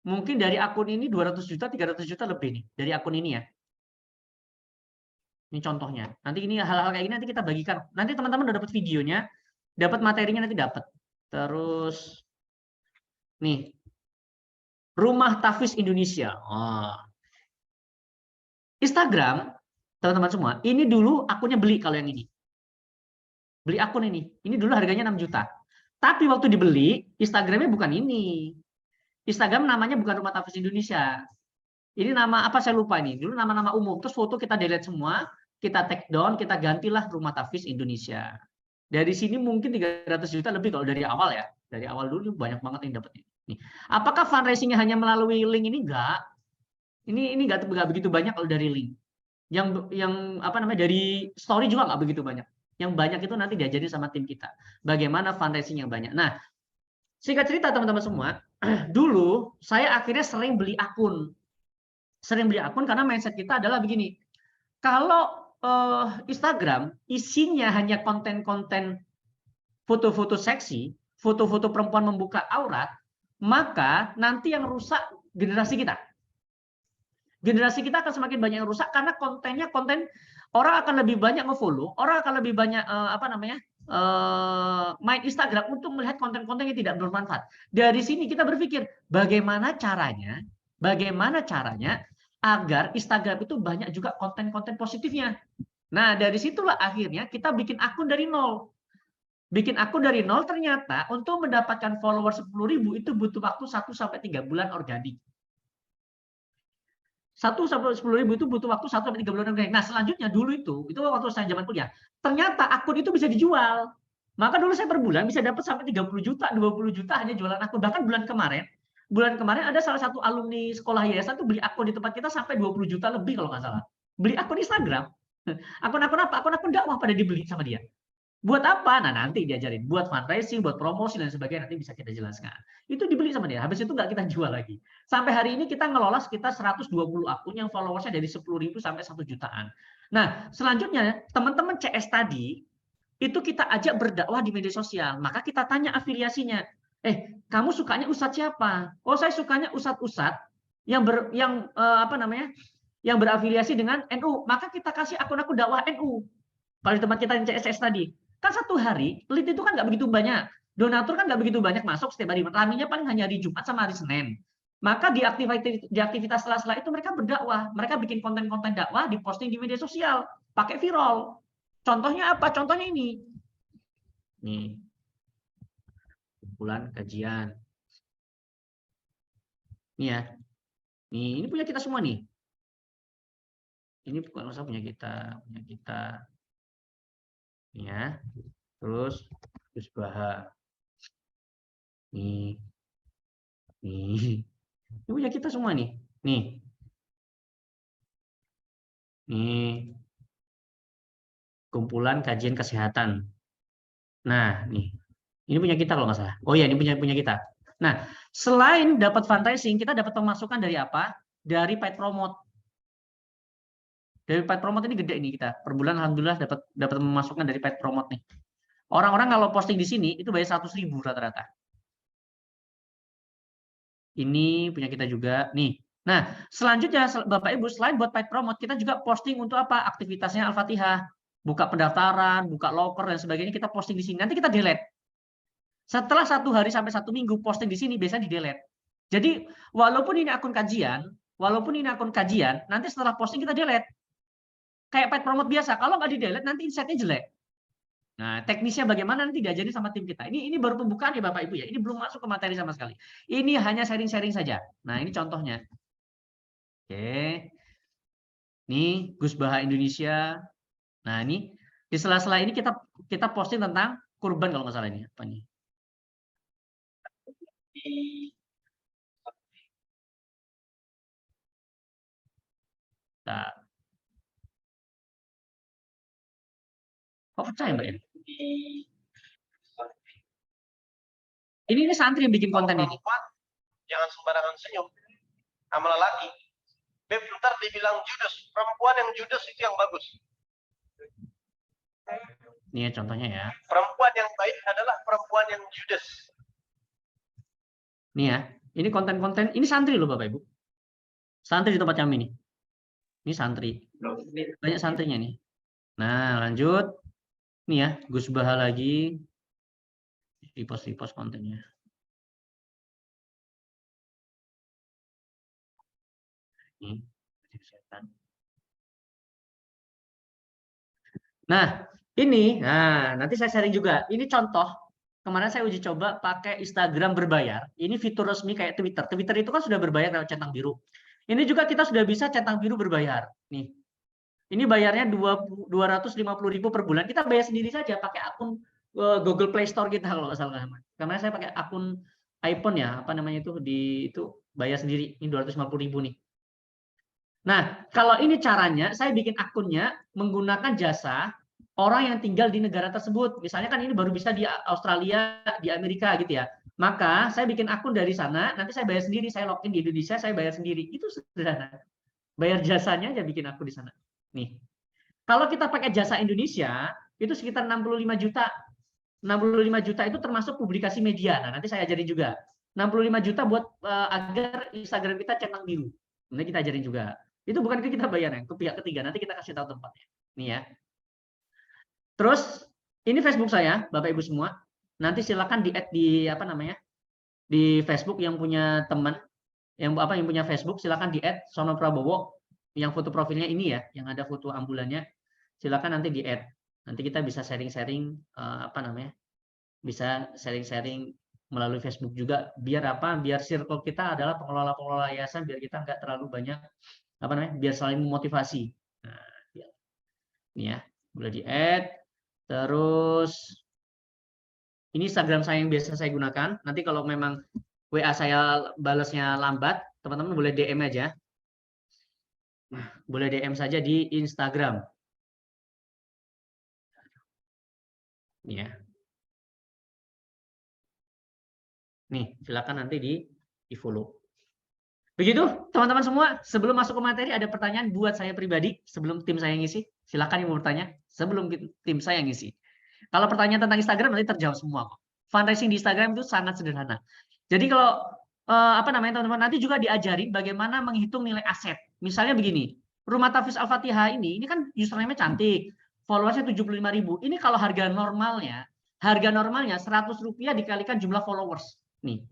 Mungkin dari akun ini 200 juta, 300 juta lebih nih. Dari akun ini ya. Ini contohnya. Nanti ini hal-hal kayak gini nanti kita bagikan. Nanti teman-teman udah dapat videonya, dapat materinya nanti dapat. Terus nih. Rumah Tafiz Indonesia. Oh. Instagram, teman-teman semua, ini dulu akunnya beli kalau yang ini. Beli akun ini. Ini dulu harganya 6 juta. Tapi waktu dibeli, Instagramnya bukan ini. Instagram namanya bukan Rumah Tafiz Indonesia. Ini nama apa saya lupa ini. Dulu nama-nama umum. Terus foto kita delete semua, kita take down, kita gantilah Rumah Tafiz Indonesia. Dari sini mungkin 300 juta lebih kalau dari awal ya. Dari awal dulu banyak banget yang dapat ini. Apakah fundraisingnya hanya melalui link ini? Enggak. Ini nggak begitu banyak kalau dari link. Yang apa namanya dari story juga nggak begitu banyak. Yang banyak itu nanti diajarin sama tim kita. Bagaimana fundraising yang banyak. Nah, singkat cerita teman-teman semua, dulu saya akhirnya sering beli akun. Sering beli akun karena mindset kita adalah begini. Kalau Instagram isinya hanya konten-konten foto-foto seksi, foto-foto perempuan membuka aurat, maka nanti yang rusak generasi kita. Generasi kita akan semakin banyak yang rusak karena kontennya konten orang akan lebih banyak nge-follow, orang akan lebih banyak main Instagram untuk melihat konten-konten yang tidak bermanfaat. Dari sini kita berpikir bagaimana caranya agar Instagram itu banyak juga konten-konten positifnya. Nah, dari situlah akhirnya kita bikin akun dari nol. Bikin akun dari nol ternyata untuk mendapatkan follower 10.000 itu butuh waktu 1 sampai 3 bulan organik. 1 sampai 10.000 itu butuh waktu 1 sampai 3 bulan organik. Nah, selanjutnya dulu itu waktu saya zaman kuliah, ternyata akun itu bisa dijual. Maka dulu saya per bulan bisa dapat sampai 30 juta, 20 juta hanya jualan akun. Bahkan bulan kemarin ada salah satu alumni sekolah yayasan tuh beli akun di tempat kita sampai 20 juta lebih kalau nggak salah. Beli akun Instagram. Akun-akun apa? Akun-akun dakwah pada dibeli sama dia. Buat apa? Nah, nanti diajarin. Buat fundraising, buat promosi, dan sebagainya. Nanti bisa kita jelaskan. Itu dibeli sama dia. Habis itu nggak kita jual lagi. Sampai hari ini kita ngelola sekitar 120 akun yang followersnya dari 10.000 sampai 1 jutaan. Nah, selanjutnya, teman-teman CS tadi, itu kita ajak berdakwah di media sosial. Maka kita tanya afiliasinya. Kamu sukanya ustadz siapa? Oh, saya sukanya ustadz-ustadz yang yang berafiliasi dengan NU. Maka kita kasih akun-akun dakwah NU. Kalau di tempat kita yang CSS tadi. Kan satu hari, lead itu kan nggak begitu banyak. Donatur kan nggak begitu banyak masuk setiap hari. Raminya paling hanya hari Jumat sama hari Senin. Maka di aktivitas sela-sela itu mereka berdakwah. Mereka bikin konten-konten dakwah, diposting di media sosial. Pakai viral. Contohnya apa? Contohnya ini. Nih. Kumpulan kajian. Ini ya. Nih, ini punya kita semua nih. Ini bukan usah punya kita. Ya, terus Baha. Nih. Nih. Ini punya kita semua nih. Nih. Nih. Kumpulan kajian kesehatan. Nah, nih. Ini punya kita kalau nggak salah. Oh iya, ini punya kita. Nah, selain dapat fundraising, kita dapat pemasukan dari apa? Dari paid promote. Dari paid promote ini gede nih kita. Per bulan alhamdulillah dapat pemasukan dari paid promote nih. Orang-orang kalau posting di sini itu bayar 100.000 rata-rata. Ini punya kita juga nih. Nah, selanjutnya Bapak Ibu, selain buat paid promote, kita juga posting untuk apa? Aktivitasnya Al-Fatihah. Buka pendaftaran, buka loker dan sebagainya kita posting di sini. Nanti kita delete. Setelah 1 hari sampai 1 minggu posting di sini biasanya di delete. Jadi walaupun ini akun kajian, nanti setelah posting kita delete. Kayak paid promote biasa, kalau nggak di delete nanti insight-nya jelek. Nah, teknisnya bagaimana nanti diajarin sama tim kita. Ini baru pembukaan ya Bapak Ibu ya. Ini belum masuk ke materi sama sekali. Ini hanya sharing-sharing saja. Nah, ini contohnya. Oke. Nih, Gus Baha Indonesia. Nah, ini di sela-sela ini kita posting tentang kurban kalau nggak salah ini. Apa nih? Nah, kok percaya Mbak ya? Ini santri yang bikin konten ini. Jangan sembarangan senyum sama lelaki. Beb, ntar dibilang judes. Perempuan yang judes itu yang bagus. Ini ya contohnya ya. Perempuan yang baik adalah perempuan yang judes. Nih ya. Ini konten-konten. Ini santri loh Bapak Ibu. Santri di tempat kami nih. Ini santri. Banyak santrinya nih. Nah, lanjut. Nih ya, Gus Baha lagi. Repost kontennya. Nah, ini, nanti saya sharing juga. Ini contoh. Kemarin saya uji coba pakai Instagram berbayar. Ini fitur resmi kayak Twitter. Twitter itu kan sudah berbayar lewat centang biru. Ini juga kita sudah bisa centang biru berbayar. Nih, ini bayarnya 250.000 per bulan. Kita bayar sendiri saja pakai akun Google Play Store kita kalau nggak salah. Karena saya pakai akun iPhone ya, apa namanya itu bayar sendiri. Ini 250.000 nih. Nah, kalau ini caranya, saya bikin akunnya menggunakan jasa orang yang tinggal di negara tersebut. Misalnya kan ini baru bisa di Australia, di Amerika gitu ya. Maka saya bikin akun dari sana, nanti saya bayar sendiri, saya login di Indonesia, saya bayar sendiri. Itu sederhana. Bayar jasanya aja bikin akun di sana. Nih. Kalau kita pakai jasa Indonesia, itu sekitar 65 juta. 65 juta itu termasuk publikasi media. Nah, nanti saya ajarin juga. 65 juta buat agar Instagram kita centang biru. Nanti kita ajarin juga. Itu bukan ke kita bayarnya, ke pihak ketiga. Nanti kita kasih tahu tempatnya. Nih ya. Terus ini Facebook saya, Bapak Ibu semua. Nanti silakan di-add di apa namanya? Di Facebook yang punya teman yang punya Facebook silakan di-add Sono Prabowo yang foto profilnya ini ya, yang ada foto ambulannya. Silakan nanti di-add. Nanti kita bisa sharing-sharing Bisa sharing-sharing melalui Facebook juga biar apa? Biar circle kita adalah pengelola-pengelola yayasan biar kita nggak terlalu banyak biar saling memotivasi. Nah, ini ya, boleh di-add. Terus ini Instagram saya yang biasa saya gunakan. Nanti kalau memang WA saya balasnya lambat, teman-teman boleh DM aja. Nah, boleh DM saja di Instagram. Ini ya. Nih, silakan nanti di follow. Begitu, teman-teman semua. Sebelum masuk ke materi, ada pertanyaan buat saya pribadi sebelum tim saya ngisi. Silakan yang mau bertanya sebelum tim saya ngisi. Kalau pertanyaan tentang Instagram nanti terjawab semua. Fundraising di Instagram itu sangat sederhana. Jadi kalau teman-teman nanti juga diajarin bagaimana menghitung nilai aset. Misalnya begini, Rumah Tahfiz Al-Fatihah ini kan username-nya cantik, followersnya 75.000. Ini kalau harga normalnya 100 rupiah dikalikan jumlah followers. Nih.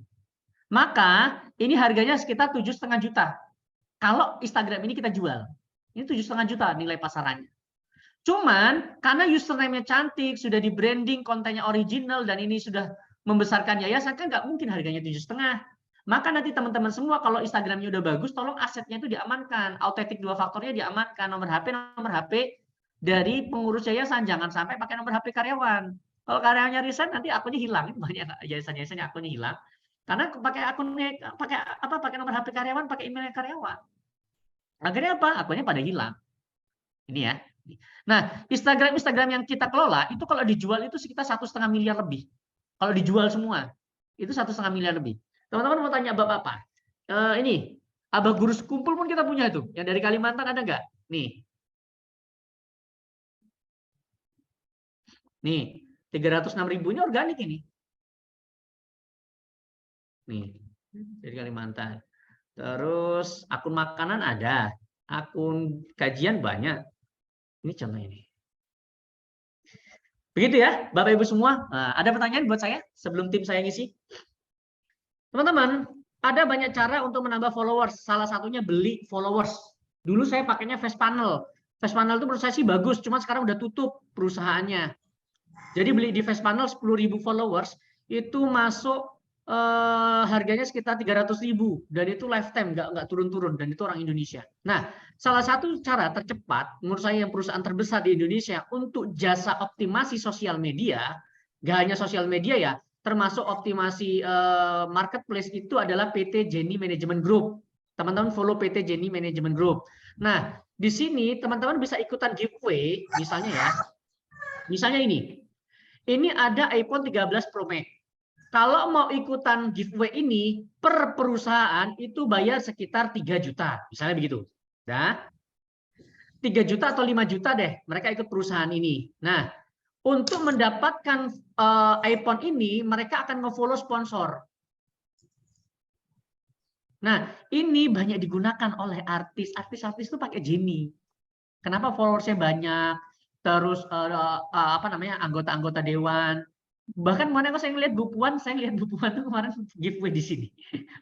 Maka ini harganya sekitar 7,5 juta. Kalau Instagram ini kita jual, ini 7,5 juta nilai pasarannya. Cuman karena username-nya cantik, sudah di branding, kontennya original, dan ini sudah membesarkan yayasan, kan nggak mungkin harganya 7,5. Maka nanti teman-teman semua kalau Instagramnya udah bagus, tolong asetnya itu diamankan, autentik 2 faktornya diamankan, nomor HP dari pengurus yayasan, jangan sampai pakai nomor HP karyawan. Kalau karyawannya resign nanti akunnya hilang, banyak yayasan-yayasan yang akunnya hilang karena pakai nomor HP karyawan, pakai email karyawan. Akhirnya apa? Akunnya pada hilang. Ini ya. Nah, Instagram yang kita kelola itu kalau dijual itu sekitar 1,5 miliar lebih. Kalau dijual semua itu 1,5 miliar lebih. Teman-teman mau tanya Bapak apa? Ini Abah Guru Sekumpul pun kita punya itu. Yang dari Kalimantan ada nggak? Nih 306.000-nya organik ini. Nih dari Kalimantan. Terus akun makanan ada, akun kajian banyak. Ini contoh ini. Begitu ya, Bapak Ibu semua. Nah, ada pertanyaan buat saya sebelum tim saya ngisi? Teman-teman, ada banyak cara untuk menambah followers. Salah satunya beli followers. Dulu saya pakainya Facepanel. Facepanel itu menurut saya sih bagus, cuma sekarang udah tutup perusahaannya. Jadi beli di Facepanel 10.000 followers itu masuk harganya sekitar 300.000 dan itu lifetime, nggak turun-turun, dan itu orang Indonesia. Nah, salah satu cara tercepat menurut saya yang perusahaan terbesar di Indonesia untuk jasa optimasi sosial media, nggak hanya sosial media ya, termasuk optimasi marketplace itu adalah PT Jenny Management Group. Teman-teman follow PT Jenny Management Group. Nah, di sini teman-teman bisa ikutan giveaway, misalnya ya. Misalnya ini ada iPhone 13 Pro Max. Kalau mau ikutan giveaway ini, per perusahaan itu bayar sekitar 3 juta. Misalnya begitu. Nah, 3 juta atau 5 juta deh, mereka ikut perusahaan ini. Nah, untuk mendapatkan iPhone ini, mereka akan nge-follow sponsor. Nah, ini banyak digunakan oleh artis. Artis-artis itu pakai Jenny. Kenapa followersnya banyak? Terus anggota-anggota dewan. Bahkan kemarin saya lihat Bu Puan tuh kemarin giveaway di sini.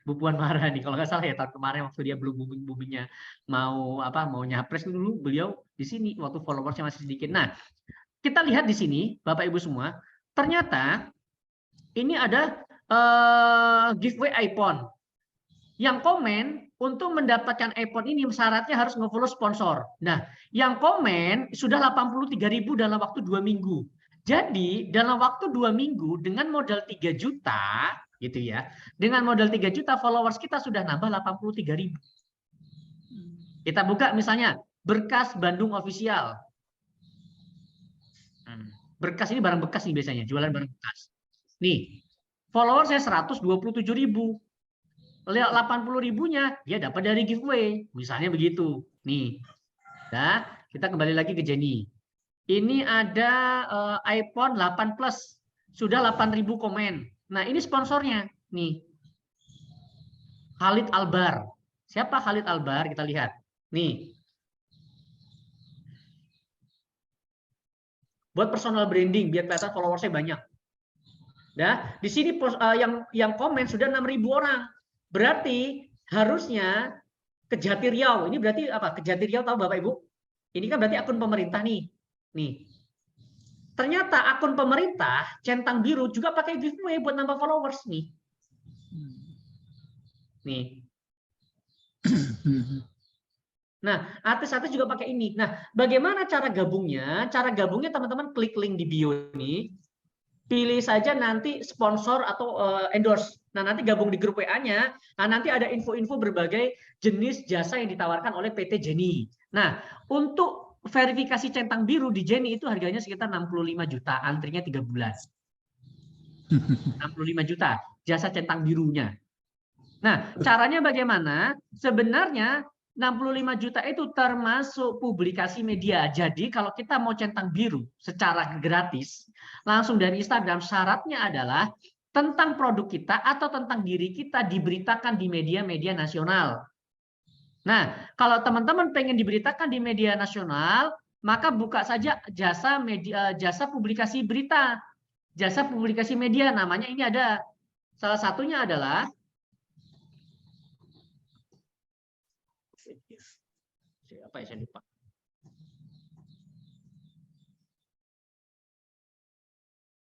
Bu Puan Maharani kalau nggak salah ya, tahun kemarin waktu dia belum booming-boomingnya mau nyapres dulu, beliau di sini waktu followersnya masih sedikit. Nah, kita lihat di sini Bapak Ibu semua, ternyata ini ada giveaway iPhone. Yang komen untuk mendapatkan iPhone ini syaratnya harus nge-follow sponsor. Nah, yang komen sudah 83.000 dalam waktu 2 minggu. Jadi, dalam waktu 2 minggu dengan modal 3 juta, gitu ya. Dengan modal 3 juta followers kita sudah nambah 83.000. Kita buka misalnya Berkas Bandung Official. Berkas ini barang bekas nih biasanya, jualan barang bekas. Nih, followers saya 127.000. Lihat 80.000-nya dia dapat dari giveaway, misalnya begitu. Nih, nah kita kembali lagi ke Jenny. Ini ada iPhone 8 Plus, sudah 8.000 komen. Nah ini sponsornya, nih Khalid Albar. Siapa Khalid Albar? Kita lihat. Nih, buat personal branding biar kelihatan followersnya banyak. Nah di sini yang komen sudah 6.000 orang. Berarti harusnya Kejati Riau. Ini berarti apa? Kejati Riau tahu Bapak Ibu? Ini kan berarti akun pemerintah nih. Nih. Ternyata akun pemerintah centang biru juga pakai giveaway buat nambah followers nih. Nih. Nah, artis-artis juga pakai ini. Nah, bagaimana cara gabungnya? Cara gabungnya teman-teman klik link di bio ini. Pilih saja nanti sponsor atau endorse. Nah, nanti gabung di grup WA-nya. Nah, nanti ada info-info berbagai jenis jasa yang ditawarkan oleh PT Jenny. Nah, untuk verifikasi centang biru di Jenny itu harganya sekitar 65 juta, antrinya 3 bulan. 65 juta jasa centang birunya. Nah, caranya bagaimana? Sebenarnya 65 juta itu termasuk publikasi media. Jadi kalau kita mau centang biru secara gratis, langsung dari Instagram, syaratnya adalah tentang produk kita atau tentang diri kita diberitakan di media-media nasional. Nah, kalau teman-teman pengen diberitakan di media nasional, maka buka saja jasa publikasi berita. Jasa publikasi media, namanya ini ada. Salah satunya adalah apa ya, saya lupa.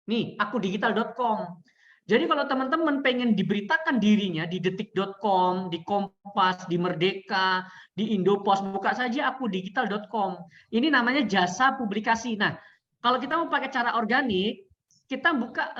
Nih, akudigital.com. Jadi kalau teman-teman pengen diberitakan dirinya di detik.com, di Kompas, di Merdeka, di Indopost, buka saja akudigital.com. Ini namanya jasa publikasi. Nah, kalau kita mau pakai cara organik, kita buka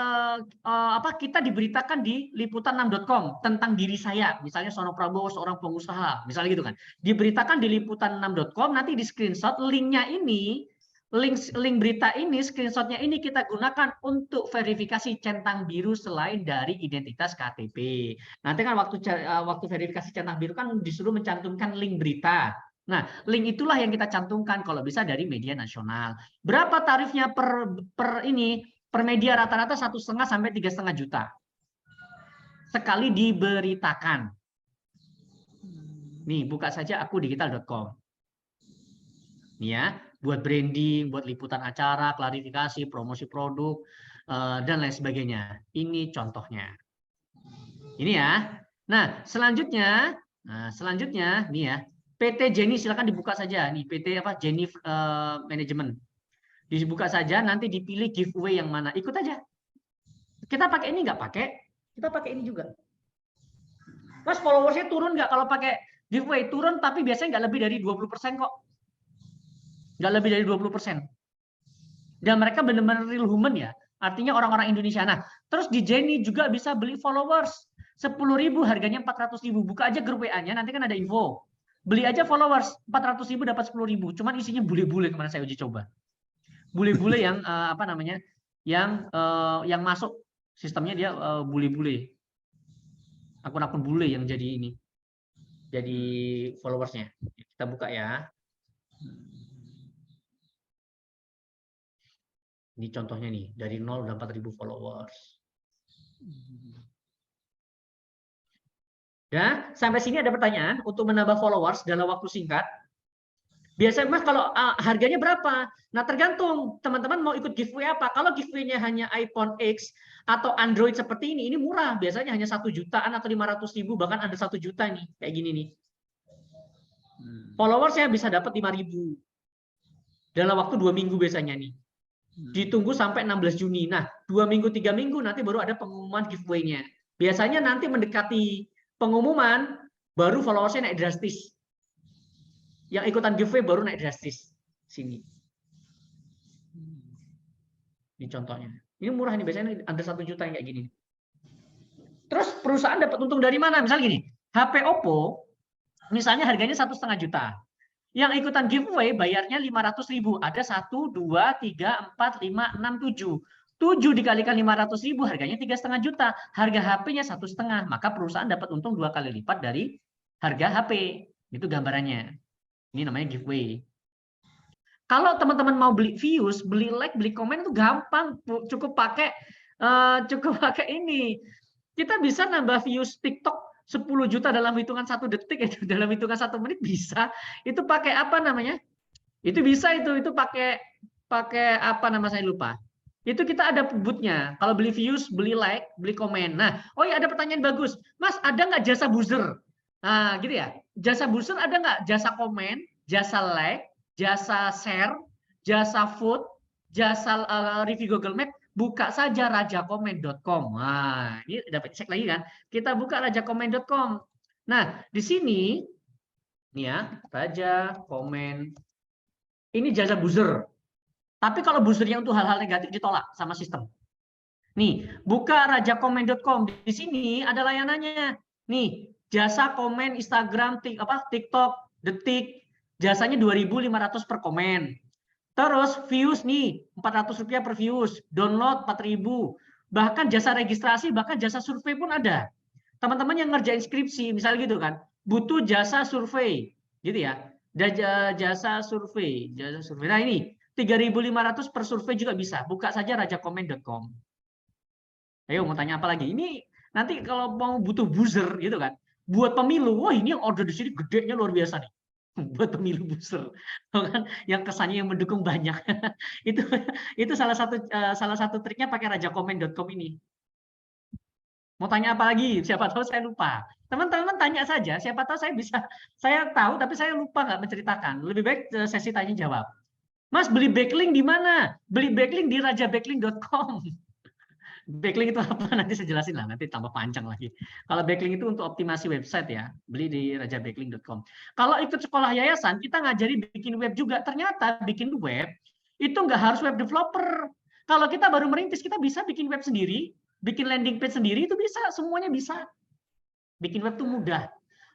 kita diberitakan di liputan6.com tentang diri saya, misalnya Sono Prabowo seorang pengusaha, misalnya gitu kan. Diberitakan di liputan6.com, nanti di screenshot linknya ini, link berita ini, screenshotnya ini kita gunakan untuk verifikasi centang biru selain dari identitas KTP. Nanti kan waktu verifikasi centang biru kan disuruh mencantumkan link berita. Nah, link itulah yang kita cantumkan kalau bisa dari media nasional. Berapa tarifnya per media rata-rata 1,5 sampai 3,5 juta sekali diberitakan. Nih, buka saja akudigital.com. Nih ya, buat branding, buat liputan acara, klarifikasi, promosi produk, dan lain sebagainya. Ini contohnya. Ini ya. Nah, selanjutnya nih ya, PT Jenny silakan dibuka saja. Nih, PT Jenny Management. Dibuka saja, nanti dipilih giveaway yang mana. Ikut aja. Kita pakai ini nggak pakai? Kita pakai ini juga. Mas, followersnya turun nggak kalau pakai giveaway? Turun, tapi biasanya nggak lebih dari 20% kok. Nggak lebih dari 20%. Dan mereka benar-benar real human ya. Artinya orang-orang Indonesia. Nah, terus di Jenny juga bisa beli followers. 10.000 harganya 400.000. Buka aja grup WA-nya, nanti kan ada info. Beli aja followers, 400.000 dapat 10.000. Cuman isinya bule-bule kemarin saya uji coba. Bule-bule yang yang masuk sistemnya dia bule-bule, akun-akun bule yang jadi followersnya. Kita buka ya. Ini contohnya nih, dari 0 udah 4.000 followers. Ya, sampai sini ada pertanyaan untuk menambah followers dalam waktu singkat. Biasanya Mas kalau harganya berapa? Nah, tergantung teman-teman mau ikut giveaway apa. Kalau giveaway-nya hanya iPhone X atau Android seperti ini murah. Biasanya hanya 1 jutaan atau 500.000, bahkan ada 1 juta nih, kayak gini nih. Followersnya bisa dapat 5.000 dalam waktu 2 minggu biasanya nih. Ditunggu sampai 16 Juni. Nah, 2 minggu, 3 minggu nanti baru ada pengumuman giveaway-nya. Biasanya nanti mendekati pengumuman baru followersnya naik drastis. Yang ikutan giveaway baru naik drastis. Sini. Ini contohnya. Ini murah nih, biasanya under 1 juta yang kayak gini. Terus perusahaan dapat untung dari mana? Misalnya gini, HP Oppo, misalnya harganya 1,5 juta. Yang ikutan giveaway bayarnya 500.000. Ada 1, 2, 3, 4, 5, 6, 7. 7 dikalikan 500.000 harganya 3,5 juta. Harga HP-nya 1,5. Maka perusahaan dapat untung 2 kali lipat dari harga HP. Itu gambarannya. Ini namanya giveaway. Kalau teman-teman mau beli views, beli like, beli komen itu gampang. Cukup pakai ini. Kita bisa nambah views TikTok 10 juta dalam hitungan 1 detik, itu dalam hitungan 1 menit bisa. Itu pakai apa namanya? Itu bisa itu pakai apa nama saya lupa. Itu kita ada bootnya. Kalau beli views, beli like, beli komen. Nah, oh ya ada pertanyaan bagus. Mas, ada nggak jasa buzzer? Nah, gitu ya. Jasa buzzer ada nggak? Jasa komen, jasa like, jasa share, jasa vote, jasa review Google Map. Buka saja rajakomen.com. Nah, ini dapat cek lagi kan? Kita buka rajakomen.com. Nah, di sini nih ya, Raja Komen. Ini jasa buzzer. Tapi kalau buzzernya untuk hal-hal negatif ditolak sama sistem. Nih, buka rajakomen.com. Di sini ada layanannya. Nih, jasa komen Instagram, TikTok, Detik. Jasanya 2.500 per komen. Terus views nih, Rp400 per views, download 4.000, bahkan jasa registrasi, bahkan jasa survei pun ada. Teman-teman yang ngerjain skripsi, misalnya gitu kan, butuh jasa survei, gitu ya, jasa survei. Nah ini 3.500 per survei juga bisa. Buka saja rajakomen.com. Ayo mau tanya apa lagi? Ini nanti kalau mau butuh buzzer gitu kan, buat pemilu, wah ini yang order di sini gedenya luar biasa nih. Buat pemilu buzzer, kan? Yang kesannya yang mendukung banyak. itu salah satu triknya pakai rajakomen.com ini. Mau tanya apa lagi? Siapa tahu saya lupa. Teman-teman tanya saja, siapa tahu saya tahu tapi saya lupa nggak menceritakan. Lebih baik sesi tanya jawab. Mas, beli backlink di mana? Beli backlink di rajabacklink.com. Backlink itu apa? Nanti saya jelasin lah, nanti tambah panjang lagi. Kalau backlink itu untuk optimasi website ya, beli di rajabacklink.com. Kalau ikut sekolah yayasan, kita ngajari bikin web juga. Ternyata bikin web itu nggak harus web developer. Kalau kita baru merintis, kita bisa bikin web sendiri, bikin landing page sendiri, itu bisa, semuanya bisa. Bikin web itu mudah.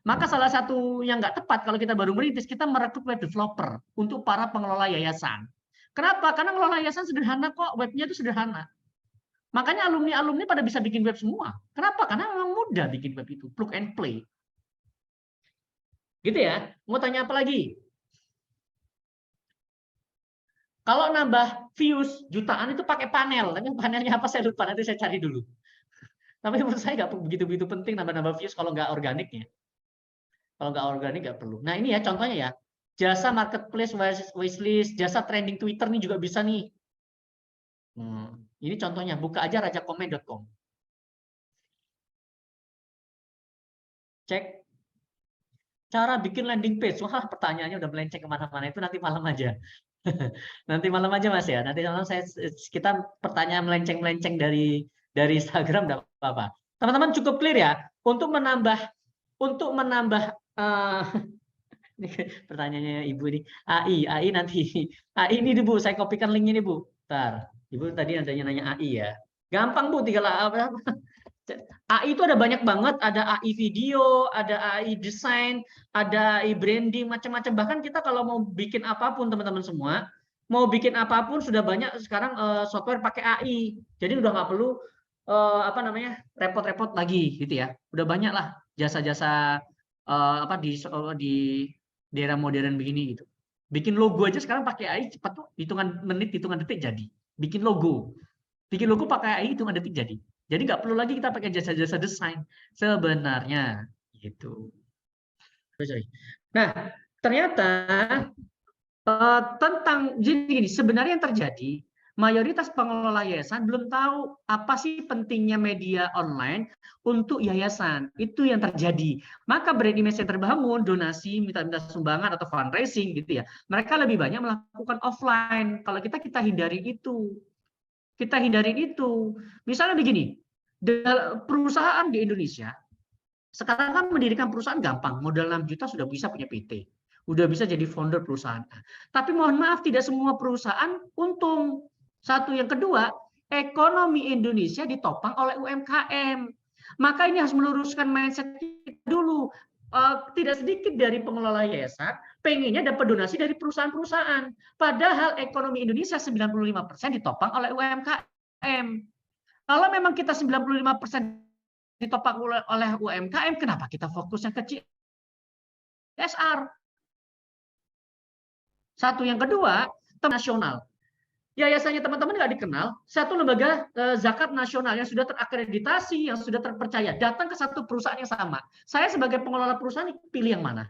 Maka salah satu yang nggak tepat kalau kita baru merintis, kita merekrut web developer untuk para pengelola yayasan. Kenapa? Karena pengelola yayasan sederhana kok, webnya itu sederhana. Makanya alumni-alumni pada bisa bikin web semua. Kenapa? Karena memang mudah bikin web itu, plug and play. Gitu ya. Mau tanya apa lagi? Kalau nambah views jutaan itu pakai panel, tapi panelnya apa saya lupa, nanti saya cari dulu. Tapi menurut saya nggak begitu penting nambah-nambah views kalau nggak organik ya. Kalau nggak organik nggak perlu. Nah ini ya contohnya ya, jasa marketplace wishlist, jasa trending Twitter nih juga bisa nih. Ini contohnya, buka aja rajakomen.com. Cek cara bikin landing page. Wah pertanyaannya udah melenceng kemana-mana, itu nanti malam aja. Nanti malam aja Mas ya. Nanti malam kita pertanyaan melenceng-melenceng dari Instagram enggak apa-apa. Teman-teman cukup clear ya untuk menambah ini pertanyaannya Ibu ini AI nanti AI ini Bu, saya kopikan linknya nih Bu. Bentar. Ibu tadi nanya AI ya. Gampang Bu, tinggal apa? AI itu ada banyak banget, ada AI video, ada AI desain, ada AI branding, macam-macam. Bahkan kita kalau mau bikin apapun teman-teman semua, mau bikin apapun sudah banyak sekarang software pakai AI. Jadi udah nggak perlu repot-repot lagi gitu ya. Udah banyak lah jasa-jasa di era modern begini gitu. Bikin logo aja sekarang pakai AI cepat tuh, hitungan menit, hitungan detik jadi. Bikin logo pakai AI hitungan detik jadi. Jadi nggak perlu lagi kita pakai jasa-jasa desain sebenarnya gitu. Nah, ternyata jadi gini, sebenarnya yang terjadi mayoritas pengelola yayasan belum tahu apa sih pentingnya media online untuk yayasan. Itu yang terjadi. Maka brand image yang terbangun, donasi, minta sumbangan atau fundraising gitu ya. Mereka lebih banyak melakukan offline. Kalau kita hindari itu. Kita hindarin itu. Misalnya begini, perusahaan di Indonesia, sekarang kan mendirikan perusahaan gampang, modal 6 juta sudah bisa punya PT, udah bisa jadi founder perusahaan. Tapi mohon maaf, tidak semua perusahaan untung. Satu, yang kedua, ekonomi Indonesia ditopang oleh UMKM. Maka ini harus meluruskan mindset kita dulu. Tidak sedikit dari pengelola yayasan pengennya dapat donasi dari perusahaan-perusahaan. Padahal ekonomi Indonesia 95% ditopang oleh UMKM. Kalau memang kita 95% ditopang oleh UMKM, kenapa kita fokusnya ke CSR? Satu, yang kedua, nasional. Yayasannya teman-teman nggak dikenal, satu lembaga zakat nasional yang sudah terakreditasi, yang sudah terpercaya, datang ke satu perusahaan yang sama. Saya sebagai pengelola perusahaan pilih yang mana?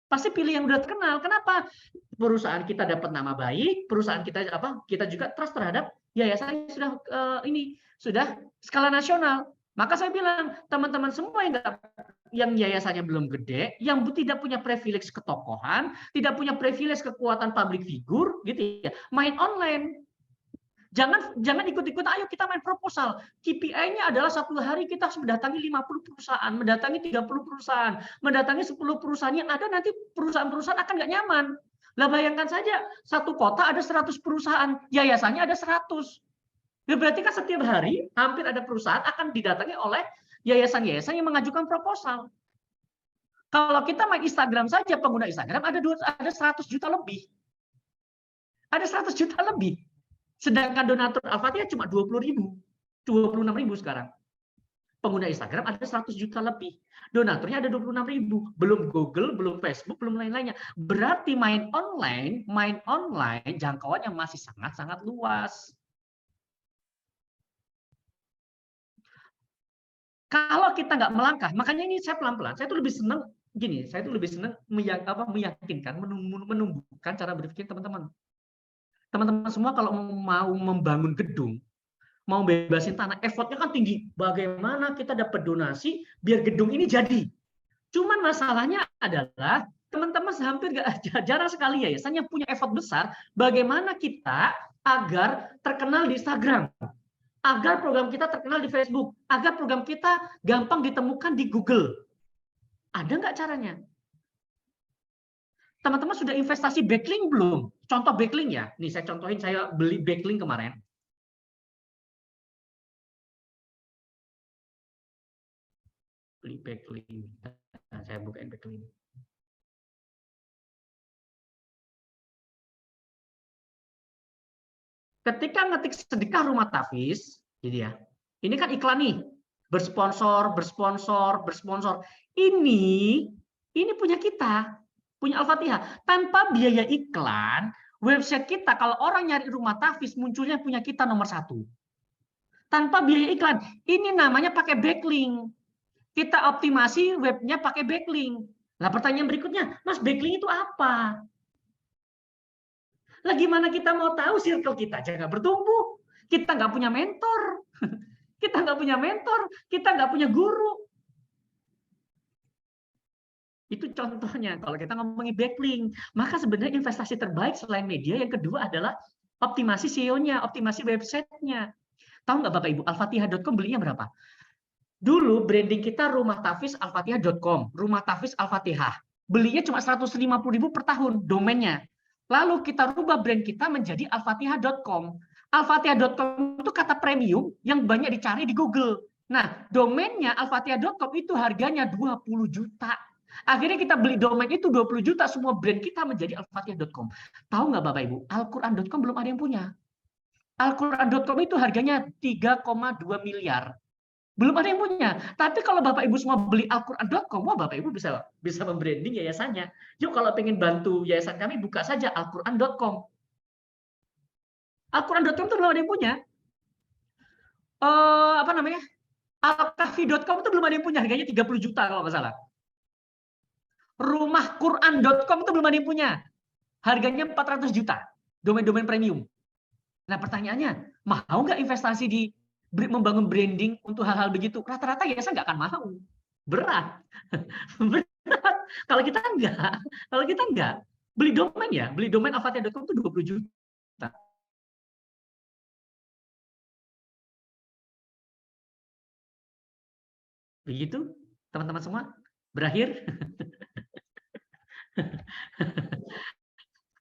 Pasti pilih yang sudah terkenal. Kenapa? Perusahaan kita dapat nama baik, perusahaan kita kita juga trust terhadap yayasan yang sudah skala nasional. Maka saya bilang, teman-teman semua yang yayasannya belum gede, yang tidak punya privilege ketokohan, tidak punya privilege kekuatan public figure, gitu ya, main online. Jangan ikut-ikut, ayo kita main proposal. KPI-nya adalah satu hari kita harus mendatangi 50 perusahaan, mendatangi 30 perusahaan, mendatangi 10 perusahaan yang ada, nanti perusahaan-perusahaan akan nggak nyaman. Lah bayangkan saja, satu kota ada 100 perusahaan, yayasannya ada 100. Ya berarti kan setiap hari hampir ada perusahaan akan didatangi oleh yayasan-yayasan yang mengajukan proposal. Kalau kita main Instagram saja, pengguna Instagram ada 100 juta lebih. Ada 100 juta lebih. Sedangkan donatur Al-Fatihah cuma 20.000, 26.000 sekarang. Pengguna Instagram ada 100 juta lebih. Donaturnya ada 26.000. Belum Google, belum Facebook, belum lain-lainnya. Berarti main online jangkauannya masih sangat-sangat luas. Kalau kita nggak melangkah, makanya ini saya pelan-pelan. Saya tuh lebih senang gini. Saya tuh lebih senang meyakinkan, menumbuhkan cara berpikir teman-teman. Teman-teman semua kalau mau membangun gedung, mau bebasin tanah, effortnya kan tinggi. Bagaimana kita dapat donasi biar gedung ini jadi? Cuman masalahnya adalah teman-teman hampir jarang sekali yayasan yang punya effort besar. Bagaimana kita agar terkenal di Instagram, agar program kita terkenal di Facebook, agar program kita gampang ditemukan di Google. Ada nggak caranya? Teman-teman sudah investasi backlink belum? Contoh backlink ya. Nih saya contohin, saya beli backlink kemarin. Beli backlink. Nah, saya bukain backlink. Ketika ngetik sedekah rumah tahfiz, gitu ya. Ini kan iklan nih, bersponsor. Ini punya kita, punya Al-Fatihah. Tanpa biaya iklan, website kita kalau orang nyari rumah tahfiz munculnya punya kita nomor 1. Tanpa biaya iklan. Ini namanya pakai backlink. Kita optimasi webnya pakai backlink. Nah, pertanyaan berikutnya, Mas, backlink itu apa? Lah gimana kita mau tahu circle kita aja nggak bertumbuh? Kita nggak punya mentor. Kita nggak punya mentor. Kita nggak punya guru. Itu contohnya kalau kita ngomongin backlink. Maka sebenarnya investasi terbaik selain media yang kedua adalah optimasi SEO-nya, optimasi website-nya. Tahu nggak Bapak Ibu, Al-Fatihah.com belinya berapa? Dulu branding kita rumah tahfiz Al-Fatihah.com, rumah tahfiz Al-Fatihah. Belinya cuma 150.000 per tahun domainnya. Lalu kita rubah brand kita menjadi Al-Fatihah.com. Al-Fatihah.com itu kata premium yang banyak dicari di Google. Nah, domainnya Al-Fatihah.com itu harganya 20 juta. Akhirnya kita beli domain itu 20 juta, semua brand kita menjadi Al-Fatihah.com. Tahu nggak Bapak Ibu, Al-Quran.com belum ada yang punya. Al-Quran.com itu harganya 3,2 miliar. Belum ada yang punya. Tapi kalau Bapak Ibu semua beli Al-Quran.com, wah Bapak Ibu bisa membranding yayasannya. Yuk kalau pengen bantu yayasan kami, buka saja Al-Quran.com. Al-Quran.com itu belum ada yang punya. Al-Kahfi.com itu belum ada yang punya. Harganya 30 juta kalau nggak salah. Rumahquran.com itu belum ada yang punya. Harganya 400 juta. Domain-domain premium. Nah pertanyaannya, mau nggak investasi di membangun branding untuk hal-hal begitu? Rata-rata yayasan nggak akan mau. Berat. Berat. Kalau kita enggak. Beli domain ya, beli domain Al-Fatihah.com itu 20 juta. Begitu, teman-teman semua. Berakhir.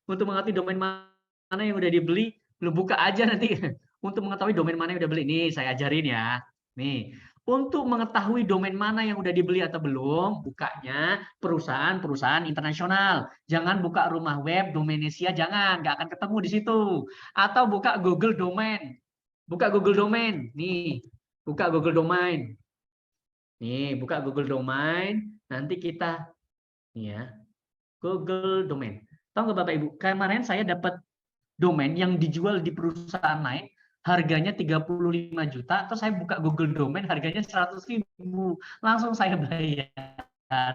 Untuk mengetahui domain mana yang udah dibeli, lu buka aja nanti. Untuk mengetahui domain mana yang udah beli, nih saya ajarin ya. Nih, untuk mengetahui domain mana yang udah dibeli atau belum, bukanya perusahaan-perusahaan internasional. Jangan buka rumah web Domainisia, jangan, nggak akan ketemu di situ. Atau buka Google Domain. Buka Google Domain, nih, buka Google Domain. Nih, buka Google Domain, nanti kita, nih ya, Google Domain. Tahu nggak Bapak Ibu, kemarin saya dapat domain yang dijual di perusahaan lain, harganya 35 juta, terus saya buka Google Domain, harganya 100.000. Langsung saya bayar.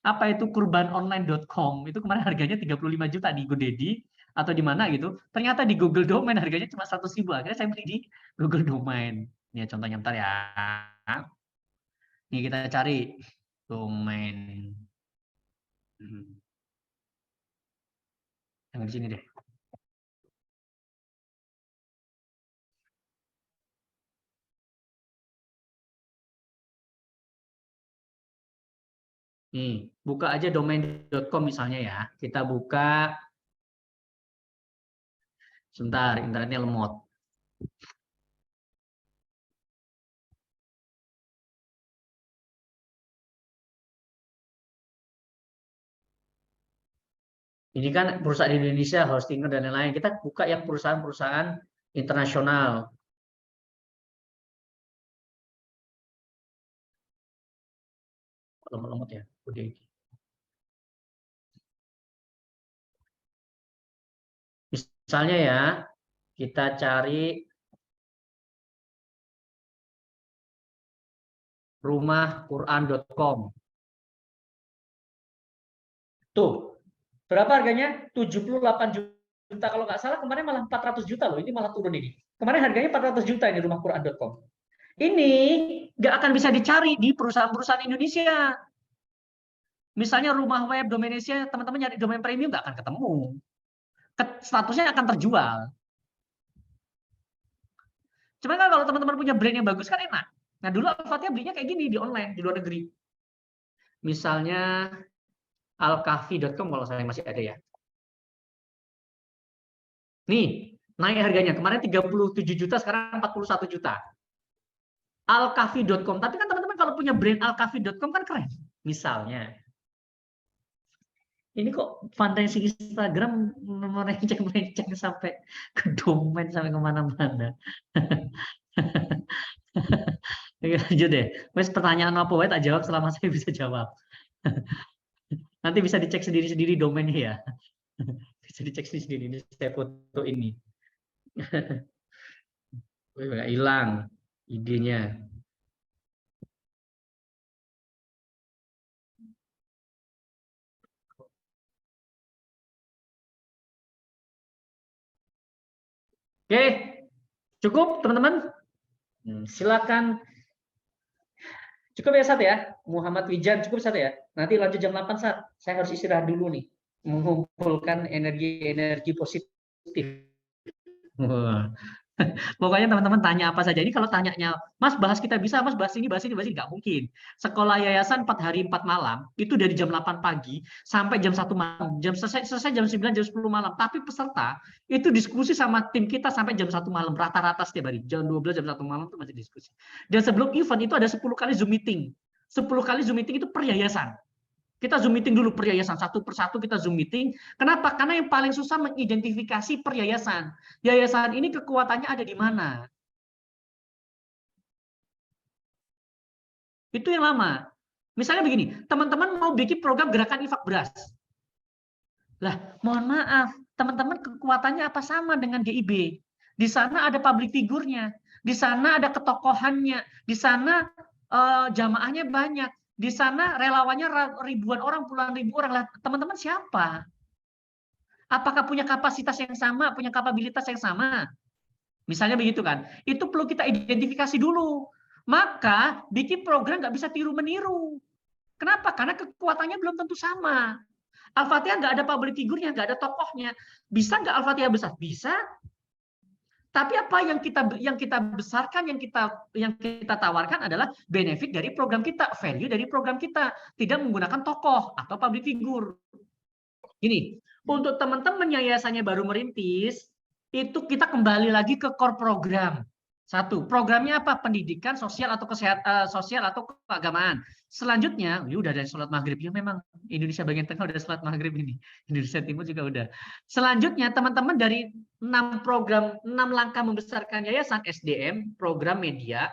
Apa itu kurbanonline.com, itu kemarin harganya 35 juta di GoDaddy, atau di mana gitu. Ternyata di Google Domain harganya cuma 100.000. Akhirnya saya beli di Google Domain. Ini contohnya bentar ya. Ini kita cari domain. Yang di sini deh. Nih, buka aja domain.com misalnya ya. Kita buka. Sebentar, internetnya lemot. Ini kan perusahaan di Indonesia, hostinger dan lain-lain. Kita buka yang perusahaan-perusahaan internasional. Lemot-lemot ya. Misalnya ya, kita cari rumahquran.com. Tuh, berapa harganya? 78 juta. Kalau nggak salah kemarin malah 400 juta loh. Ini malah turun ini. Kemarin harganya 400 juta ini rumahquran.com. Ini nggak akan bisa dicari di perusahaan-perusahaan Indonesia. Misalnya rumah web Domainisia, teman-teman nyari domain premium nggak akan ketemu. Statusnya akan terjual. Cuman kan kalau teman-teman punya brand yang bagus kan enak. Nah dulu Al-Fatihah belinya kayak gini di online, di luar negeri. Misalnya alkahfi.com kalau saya masih ada ya. Nih, naik harganya. Kemarin 37 juta, sekarang 41 juta. Alkahfi.com. Tapi kan teman-teman kalau punya brand alkafi.com kan keren. Misalnya. Ini kok fundraising Instagram melenceng-melenceng sampai ke domain, sampai kemana-mana. Lanjut deh. Wes pertanyaan apa wae tak jawab selama saya bisa jawab. Nanti bisa dicek sendiri-sendiri domainnya ya. Bisa dicek sendiri. Ini saya foto ini. Wih, nggak hilang idenya. Oke, cukup teman-teman. Silakan. Cukup ya Sat ya. Muhammad Wijan cukup Sat ya. Nanti lanjut jam 8 Sat. Saya harus istirahat dulu nih. Mengumpulkan energi-energi positif. Wah. Pokoknya teman-teman tanya apa saja. Ini kalau tanyanya, Mas bahas kita bisa, Mas bahas ini, nggak mungkin. Sekolah yayasan 4 hari 4 malam, itu dari jam 8 pagi sampai jam 1 malam. Selesai jam 9, jam 10 malam. Tapi peserta itu diskusi sama tim kita sampai jam 1 malam. Rata-rata setiap hari. Jam 12, jam 1 malam itu masih diskusi. Dan sebelum event itu ada 10 kali Zoom meeting. 10 kali Zoom meeting itu per yayasan. Kita Zoom meeting dulu per yayasan, satu persatu kita Zoom meeting. Kenapa? Karena yang paling susah mengidentifikasi per yayasan. Yayasan ini kekuatannya ada di mana? Itu yang lama. Misalnya begini, teman-teman mau bikin program gerakan infak beras. Lah, mohon maaf, teman-teman kekuatannya apa sama dengan GIB? Di sana ada public figurnya, di sana ada ketokohannya, di sana jamaahnya banyak. Di sana relawannya ribuan orang, puluhan ribu orang. Lah, teman-teman siapa? Apakah punya kapasitas yang sama, punya kapabilitas yang sama? Misalnya begitu kan. Itu perlu kita identifikasi dulu. Maka bikin program nggak bisa tiru-meniru. Kenapa? Karena kekuatannya belum tentu sama. Al-Fatihah nggak ada public figurnya, nggak ada tokohnya. Bisa nggak Al-Fatihah besar? Bisa. Tapi apa yang kita besarkan, yang kita tawarkan adalah benefit dari program kita, value dari program kita, tidak menggunakan tokoh atau public figure. Ini untuk teman-teman yayasannya baru merintis, itu kita kembali lagi ke core program. Satu, programnya apa? Pendidikan, sosial atau kesehatan, sosial atau keagamaan. Selanjutnya, udah ada sholat maghrib. Ya memang Indonesia bagian tengah udah sholat maghrib ini. Indonesia Timur juga udah. Selanjutnya, teman-teman dari 6 program, 6 langkah membesarkan yayasan, SDM, program media,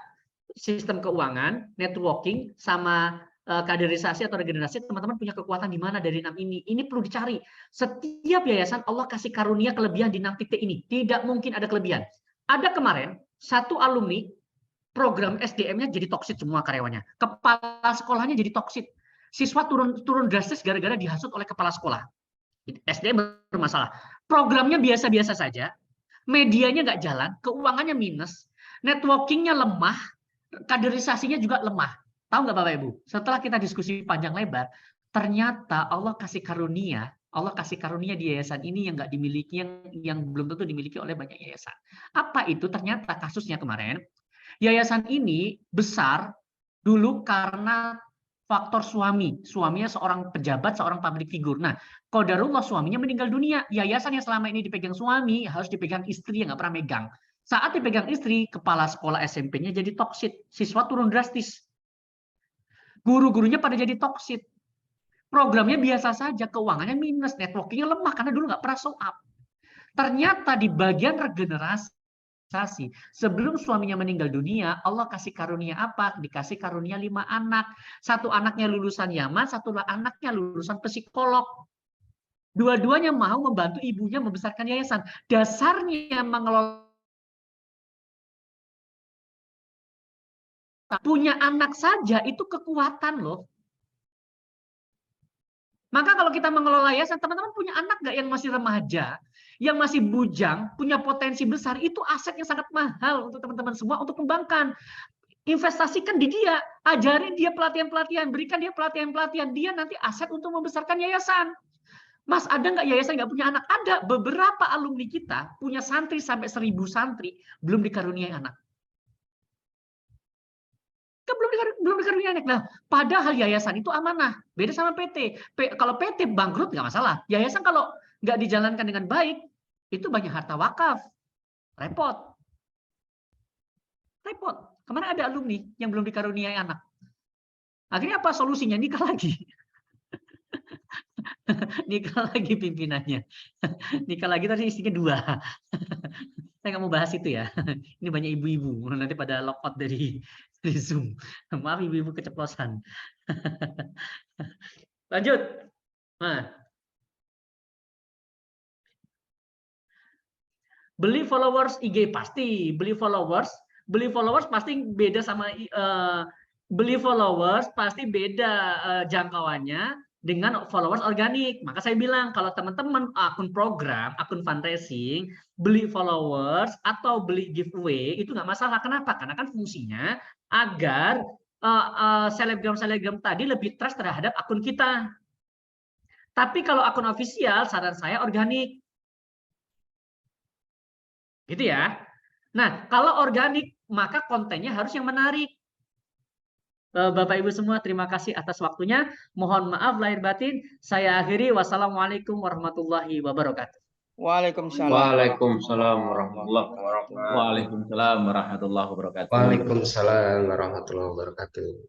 sistem keuangan, networking, sama kaderisasi atau regenerasi, teman-teman punya kekuatan di mana dari 6 ini. Ini perlu dicari. Setiap yayasan Allah kasih karunia kelebihan di 6 titik ini. Tidak mungkin ada kelebihan. Ada kemarin, satu alumni program SDM-nya jadi toksit semua karyawannya. Kepala sekolahnya jadi toksit. Siswa turun drastis gara-gara dihasut oleh kepala sekolah. SDM bermasalah. Programnya biasa-biasa saja. Medianya nggak jalan. Keuangannya minus. Networking-nya lemah. Kaderisasinya juga lemah. Tahu nggak Bapak Ibu? Setelah kita diskusi panjang lebar, ternyata Allah kasih karunia di yayasan ini yang nggak dimiliki, yang belum tentu dimiliki oleh banyak yayasan. Apa itu? Ternyata kasusnya kemarin, yayasan ini besar dulu karena faktor suaminya seorang pejabat, seorang public figure. Nah, qadarullah suaminya meninggal dunia, yayasan yang selama ini dipegang suami harus dipegang istri yang nggak pernah megang. Saat dipegang istri, kepala sekolah SMP-nya jadi toksit, siswa turun drastis, guru-gurunya pada jadi toksit. Programnya biasa saja, keuangannya minus, networking-nya lemah karena dulu nggak pernah show up. Ternyata di bagian regenerasi, sebelum suaminya meninggal dunia, Allah kasih karunia apa? Dikasih karunia 5 anak. Satu anaknya lulusan Yaman, satu anaknya lulusan psikolog. Dua-duanya mau membantu ibunya membesarkan yayasan. Dasarnya mengelola punya anak saja itu kekuatan loh. Maka kalau kita mengelola yayasan, teman-teman punya anak nggak yang masih remaja, yang masih bujang, punya potensi besar, itu aset yang sangat mahal untuk teman-teman semua untuk kembangkan. Investasikan di dia, ajarin dia pelatihan-pelatihan, berikan dia pelatihan-pelatihan, dia nanti aset untuk membesarkan yayasan. Mas, ada nggak yayasan nggak punya anak? Ada. Beberapa alumni kita punya santri sampai 1000 santri, belum dikaruniai anak. Belum dikaruniai anak. Nah, padahal yayasan itu amanah. Beda sama PT. Kalau PT bangkrut nggak masalah. Yayasan kalau nggak dijalankan dengan baik, itu banyak harta wakaf. Repot. Kemarin ada alumni yang belum dikaruniai anak. Akhirnya apa solusinya? Nikah lagi. Nikah lagi pimpinannya. Nikah lagi tadi istrinya 2. Saya nggak mau bahas itu ya. Ini banyak ibu-ibu. Nanti pada logout dari Zoom. Maaf ibu-ibu keceplosan. Lanjut. Nah. Beli followers IG pasti. Beli followers pasti beda sama beli followers pasti beda jangkauannya dengan followers organik. Maka saya bilang kalau teman-teman akun program, akun fundraising, beli followers atau beli giveaway itu nggak masalah. Kenapa? Karena kan fungsinya agar selebgram tadi lebih trust terhadap akun kita. Tapi kalau akun official, saran saya organik. Gitu ya. Nah, kalau organik, maka kontennya harus yang menarik. Bapak Ibu semua, terima kasih atas waktunya. Mohon maaf lahir batin. Saya akhiri. Wassalamualaikum warahmatullahi wabarakatuh. Waalaikumsalam. Waalaikumsalam warahmatullahi wabarakatuh. Waalaikumsalam warahmatullahi wabarakatuh. Waalaikumsalam warahmatullahi wabarakatuh.